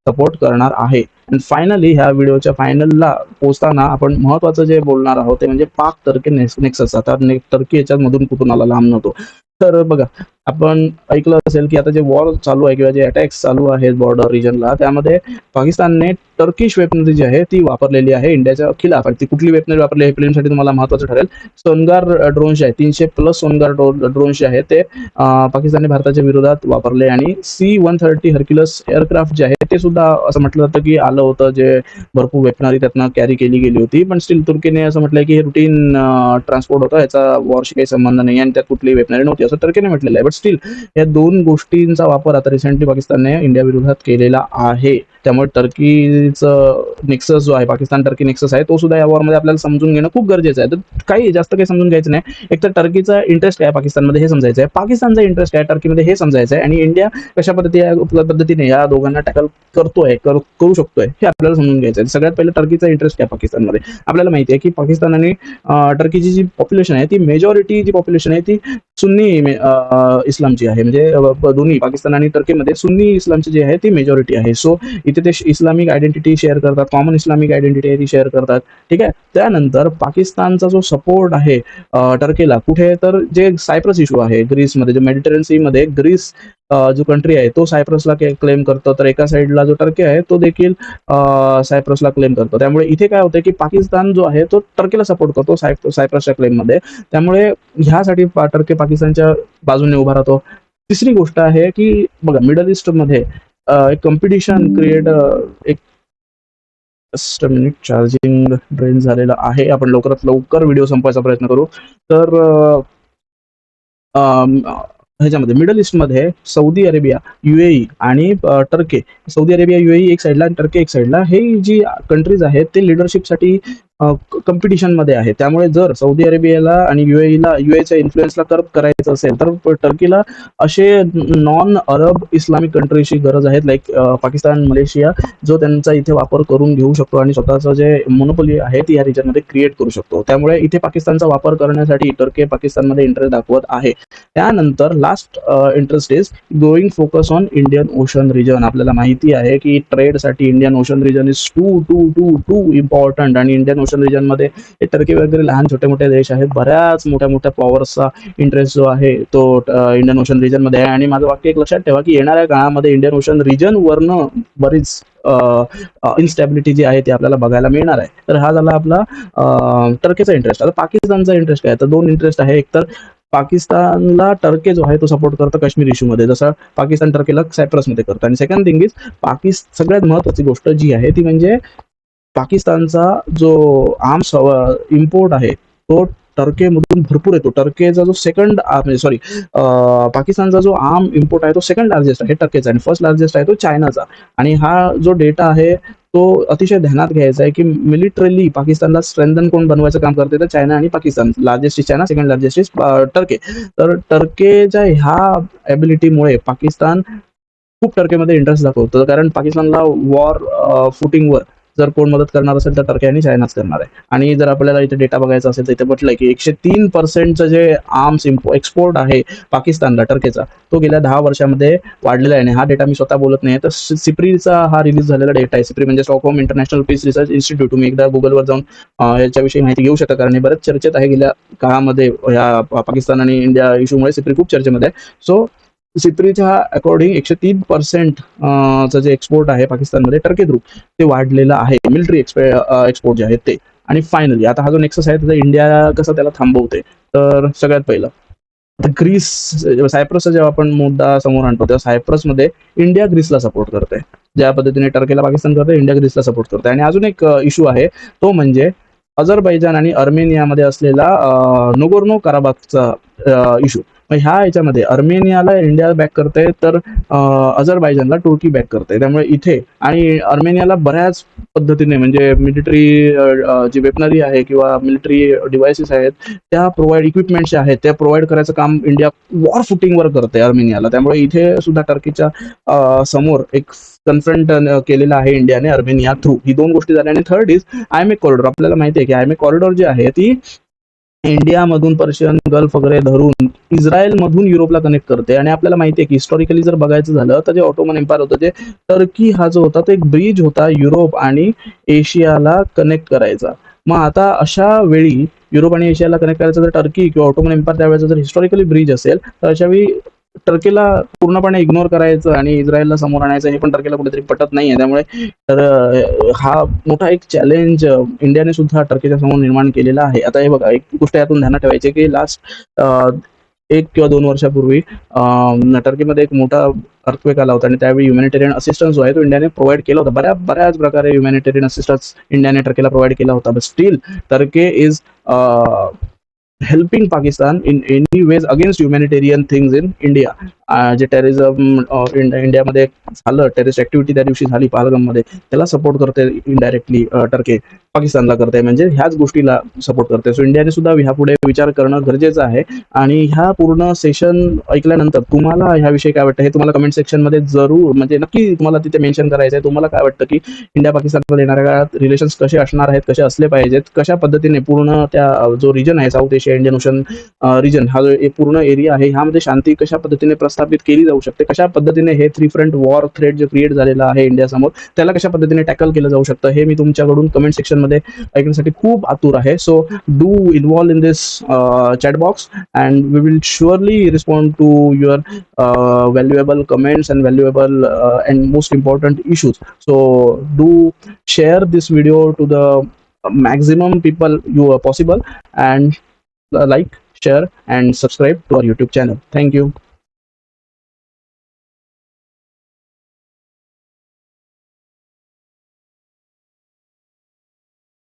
सपोर्ट करणार आहे. आणि फायनली ह्या व्हिडिओच्या फायनलला पोहोचताना आपण महत्त्वाचं जे बोलणार आहोत ते म्हणजे पाक टर्की नेक्सस. आता टर्की याच्यामधून कुठून आला लांब नव्हतो. तर बघा, आपण ऐकलं असेल की आता जे वॉर चालू आहे किंवा जे अटॅक्स चालू आहेत बॉर्डर रिजनला, त्यामध्ये पाकिस्तानने टर्किश वेपनरी जी आहे ती वापरलेली आहे इंडियाच्या खिलाफ. ती कुठली वेपनरी वापरली हे फिल्मसाठी तुम्हाला महत्त्वाचं ठरेल. सोनगार ड्रोन्स जे आहेत, 300+ सोनगार ड्रोन्स जे आहेत ते पाकिस्तानने भारताच्या विरोधात वापरले. आणि C-130 हर्क्युलस एअरक्राफ्ट जे आहे ते सुद्धा असं म्हटलं जातं की आलं होतं, जे भरपूर वेपनरी त्यातनं कॅरी केली गेली होती. पण स्टील तुर्कीने असं म्हटलंय की हे रुटीन ट्रान्सपोर्ट होतं, याचा वॉरशी काही संबंध नाही आणि त्यात कुठली वेपनरी नव्हती असं टर्कीने म्हटलेलं आहे. बट स्टील या 2 गोष्टींचा वापर आता रिसेंटली पाकिस्तानने इंडिया विरोधात केलेला आहे. त्यामुळे टर्कीचं नेक्सस जो आहे, पाकिस्तान टर्की नेक्सस आहे, तो सुद्धा या वॉरमध्ये आपल्याला समजून घेणं खूप गरजेचं आहे. तर जास्त काही समजून घ्यायचं नाही. एक तर टर्कीचा इंटरेस्ट काय पाकिस्तानमध्ये हे समजायचं आहे, पाकिस्तानचा इंटरेस्ट काय टर्कीमध्ये हे समजायचं आहे, आणि इंडिया कशा पद्धतीने या दोघांना टॅकल करू शकतोय हे आपल्याला समजून घ्यायचं आहे. सगळ्यात पहिलं टर्कीचा इंटरेस्ट काय पाकिस्तानमध्ये. आपल्याला माहिती आहे की पाकिस्तान आणि टर्कीची जी पॉप्युलेशन आहे ती मेजॉरिटी जी पॉप्युलेशन आहे ती सुन्नी इस्लामची आहे. म्हणजे दोन्ही पाकिस्तान आणि टर्कीमध्ये सुन्नी इस्लामची जी आहे ती मेजॉरिटी आहे. सो इथे ते इस्लामिक आयडेंटिटी शेअर करतात, कॉमन इस्लामिक आयडेंटिटी आहे ती शेअर करतात. ठीक आहे. त्यानंतर पाकिस्तानचा जो सपोर्ट आहे टर्कीला कुठे, तर जे सायप्रस इश्यू आहे ग्रीसमध्ये, जो मेडिटेरियन सी मध्ये ग्रीस जो कंट्री आहे तो सायप्रसला क्लेम करतो, तर एका साईडला जो टर्की आहे तो देखील सायप्रसला क्लेम करतो. त्यामुळे इथे काय होतं की पाकिस्तान जो आहे तो टर्कीला सपोर्ट करतो सायप्रसच्या क्लेम मध्ये. त्यामुळे ह्यासाठी टर्की पाकिस्तानच्या बाजूने उभा राहतो. तिसरी गोष्ट आहे की बघा, मिडल ईस्ट मध्ये एक कॉम्पिटिशन क्रिएट एक मिनिट, चार्जिंग ड्रेन झालेला आहे. आपण लवकरात लवकर व्हिडिओ संपवायचा प्रयत्न करू. तर ह्याच्यामध्ये मिडल ईस्टमध्ये सौदी अरेबिया, UAE आणि टर्की. सौदी अरेबिया, UAE एक साईडला आणि टर्की एक साईडला, हे जी कंट्रीज आहेत ते लिडरशिपसाठी कॉम्पिटिशन मध्ये आहे. त्यामुळे जर सौदी अरेबियाला आणि UAEच्या इन्फ्लुएन्सला कर्ब करायचं असेल तर टर्कीला असे नॉन अरब इस्लामिक कंट्रीची गरज आहे, लाईक पाकिस्तान, मलेशिया, जो त्यांचा इथे वापर करून घेऊ शकतो आणि स्वतःचं जे मोनोपोली आहे ती या रिजनमध्ये क्रिएट करू शकतो. त्यामुळे इथे पाकिस्तानचा वापर करण्यासाठी टर्की पाकिस्तानमध्ये इंटरेस्ट दाखवत आहे. त्यानंतर last interest is going focus on Indian Ocean region. आपल्याला माहिती आहे की ट्रेडसाठी Indian Ocean region is too important, आणि इंडियन ओशन रिजन मध्ये टर्की वगैरे लहान छोटे मोठे देश आहेत, बऱ्याच मोठ्या पॉवरचा इंटरेस्ट जो आहे तो इंडियन ओशन रिजन मध्ये आहे. आणि माझं वाक्य एक लक्षात ठेवा की येणाऱ्या काळामध्ये इंडियन ओशन रिजन वरनं बरीच इन्स्टॅबिलिटी जी आहे ती आपल्याला बघायला मिळणार आहे. तर हा झाला आपला टर्कीचा इंटरेस्ट. आता पाकिस्तानचा इंटरेस्ट काय, तर 2 इंटरेस्ट आहे. एक तर पाकिस्तानला टर्की जो आहे तो सपोर्ट करतो काश्मीर इश्यू मध्ये, जसं पाकिस्तान टर्कीला सायप्रसमध्ये करतं. आणि सेकंड थिंग इज सगळ्यात महत्त्वाची गोष्ट जी आहे ती म्हणजे पाकिस्तानचा जो आर्म्स इम्पोर्ट आहे तो टर्कीमधून भरपूर येतो. टर्कीचा जो पाकिस्तानचा जो आर्म इम्पोर्ट आहे तो सेकंड लार्जेस्ट आहे टर्कीचा, आणि फर्स्ट लार्जेस्ट आहे तो चायनाचा. आणि हा जो डेटा आहे तो अतिशय ध्यानात घ्यायचा आहे की मिलिटरीली पाकिस्तानला स्ट्रेंथन कोण बनवायचं काम करते, तर चायना आणि Pakistan. Largest is China, second largest is Turkey. तर टर्कीच्या ह्या एबिलिटीमुळे पाकिस्तान खूप टर्कीमध्ये इंटरेस्ट दाखवतो, कारण पाकिस्तानला वॉर फुटिंगवर जर कोण मदत करणार असेल तर टर्की आणि चायनाच करणार आहे. आणि जर आपल्याला इथे डेटा बघायचा असेल तर इथे म्हटलंय की 103% जे आर्म्स एक्सपोर्ट आहे पाकिस्तानला टर्कीचा, तो गेल्या 10 वर्षामध्ये वाढलेला आहे. आणि हा डेटा मी स्वतः बोलत नाही, तर सिप्रीचा हा रिलीज झालेला डेटा आहे. सिप्री म्हणजे Stockholm International Peace Research Institute. तुम्ही एकदा गुगलवर जाऊन याच्याविषयी माहिती घेऊ शकता, कारण हे बरेच चर्चेत आहे गेल्या काळामध्ये. या पाकिस्तान आणि इंडिया इश्यूमुळे सिप्री खूप चर्चेमध्ये आहे. सो सिप्रीच्या अकॉर्डिंग 103% चं जे एक्सपोर्ट आहे पाकिस्तानमध्ये टर्की थ्रू ते वाढलेलं आहे, मिलिटरी एक्सपोर्ट जे आहेत ते. आणि फायनली आता हा जो नेक्सस आहे त्याचा इंडिया कसं त्याला थांबवते, तर सगळ्यात पहिलं आता ग्रीस, सायप्रसचा जेव्हा आपण मुद्दा समोर आणतो तेव्हा सायप्रसमध्ये इंडिया ग्रीसला सपोर्ट करते. ज्या पद्धतीने टर्कीला पाकिस्तान करते, इंडिया ग्रीसला सपोर्ट करते. आणि अजून एक इश्यू आहे, तो म्हणजे अझरबैजान आणि अर्मेनियामध्ये असलेला नोगोर्नो कराबाखचा इश्यू. मग ह्या ह्याच्यामध्ये अर्मेनियाला इंडिया बॅक करते, तर अझरबैजानला तुर्की बॅक करते. त्यामुळे इथे आणि अर्मेनियाला बऱ्याच पद्धतीने म्हणजे मिलिटरी जी वेपनरी आहे किंवा मिलिटरी डिव्हाइसेस आहेत, त्या प्रोव्हाइड इक्विपमेंट्स जे आहेत त्या प्रोव्हाइड करायचं काम इंडिया वॉर फुटिंगवर करते अर्मेनियाला. त्यामुळे इथे सुद्धा टर्कीच्या समोर एक कन्फ्रंट केलेला आहे इंडियाने अर्मेनिया थ्रू. ही दोन गोष्टी झाल्या. आणि थर्ड इज आयमेक कॉरिडॉर. आपल्याला माहिती आहे की आयमेक कॉरिडॉर जी आहे ती इंडियामधून पर्शियन गल्फ वगैरे धरून इस्रायलमधून युरोपला कनेक्ट करते. आणि आपल्याला माहिती आहे की हिस्टॉरिकली जर बघायचं झालं तर जे ऑटोमन एम्पायर होतं, जे टर्की हा जो होता तो एक ब्रिज होता युरोप आणि एशियाला कनेक्ट करायचा. मग आता अशा वेळी युरोप आणि एशियाला कनेक्ट करायचं जर टर्की किंवा ऑटोमन एम्पायर त्यावेळेचा जर हिस्टॉरिकली ब्रिज असेल, तर अशा वेळी टर्कीला पूर्णपणे इग्नोर करायचं आणि इस्रायलला समोर आणायचं हे पण टर्कीला कुठेतरी पटत नाहीये. त्यामुळे तर हा मोठा एक चॅलेंज इंडियाने सुद्धा टर्कीच्या समोर निर्माण केलेला आहे. आता हे बघा, एक गोष्ट यातून ध्यानात ठेवायची की लास्ट 1 किंवा 2 वर्षापूर्वी टर्कीमध्ये एक मोठा अर्थक्वेक आला होता आणि त्यावेळी ह्युमॅनिटेरियन असिस्टन्स जो आहे तो इंडियाने प्रोव्हाइड केला होता. बऱ्याच प्रकारे ह्युमॅनिटेरियन असिस्टन्स इंडियाने टर्कीला प्रोव्हाइड केला होता. But still Turkey is helping Pakistan in any ways against humanitarian things in India. जे टेररिझम इंडियामध्ये झालं, टेररिस्ट ऍक्टिव्हिटी त्या दिवशी झाली पहलगाममध्ये, त्याला सपोर्ट करते इनडायरेक्टली टर्की, पाकिस्तानला करते, म्हणजे ह्याच गोष्टीला सपोर्ट करते. सो इंडियाने सुद्धा ह्यापुढे विचार करणं गरजेचं आहे. आणि ह्या पूर्ण सेशन ऐकल्यानंतर तुम्हाला ह्याविषयी काय वाटतं हे तुम्हाला कमेंट सेक्शनमध्ये जरूर, म्हणजे नक्की तुम्हाला तिथे मेन्शन करायचं आहे. तुम्हाला काय वाटतं की इंडिया पाकिस्तानमध्ये येणाऱ्या काळात रिलेशन्स कसे असणार आहेत, कसे असले पाहिजेत, कशा पद्धतीने पूर्ण त्या जो रिजन आहे South Asia Indian Ocean region, हा जो पूर्ण एरिया आहे ह्यामध्ये शांती कशा पद्धतीने प्रस्थापित केली जाऊ शकते, कशा पद्धतीने हे 3 फ्रंट वॉर थ्रेट जे क्रिएट झालेलं आहे इंडिया समोर त्याला कशा पद्धतीने टॅकल केलं जाऊ शकतं, हे मी तुमच्याकडून कमेंट सेक्शन मध्ये ऐकण्यासाठी खूप आतुर आहे. So do involve in this chat box and we will surely respond to your valuable comments and valuable and most important issues. So do share this video to the maximum people you are possible, and like, share and subscribe to our YouTube channel. Thank you.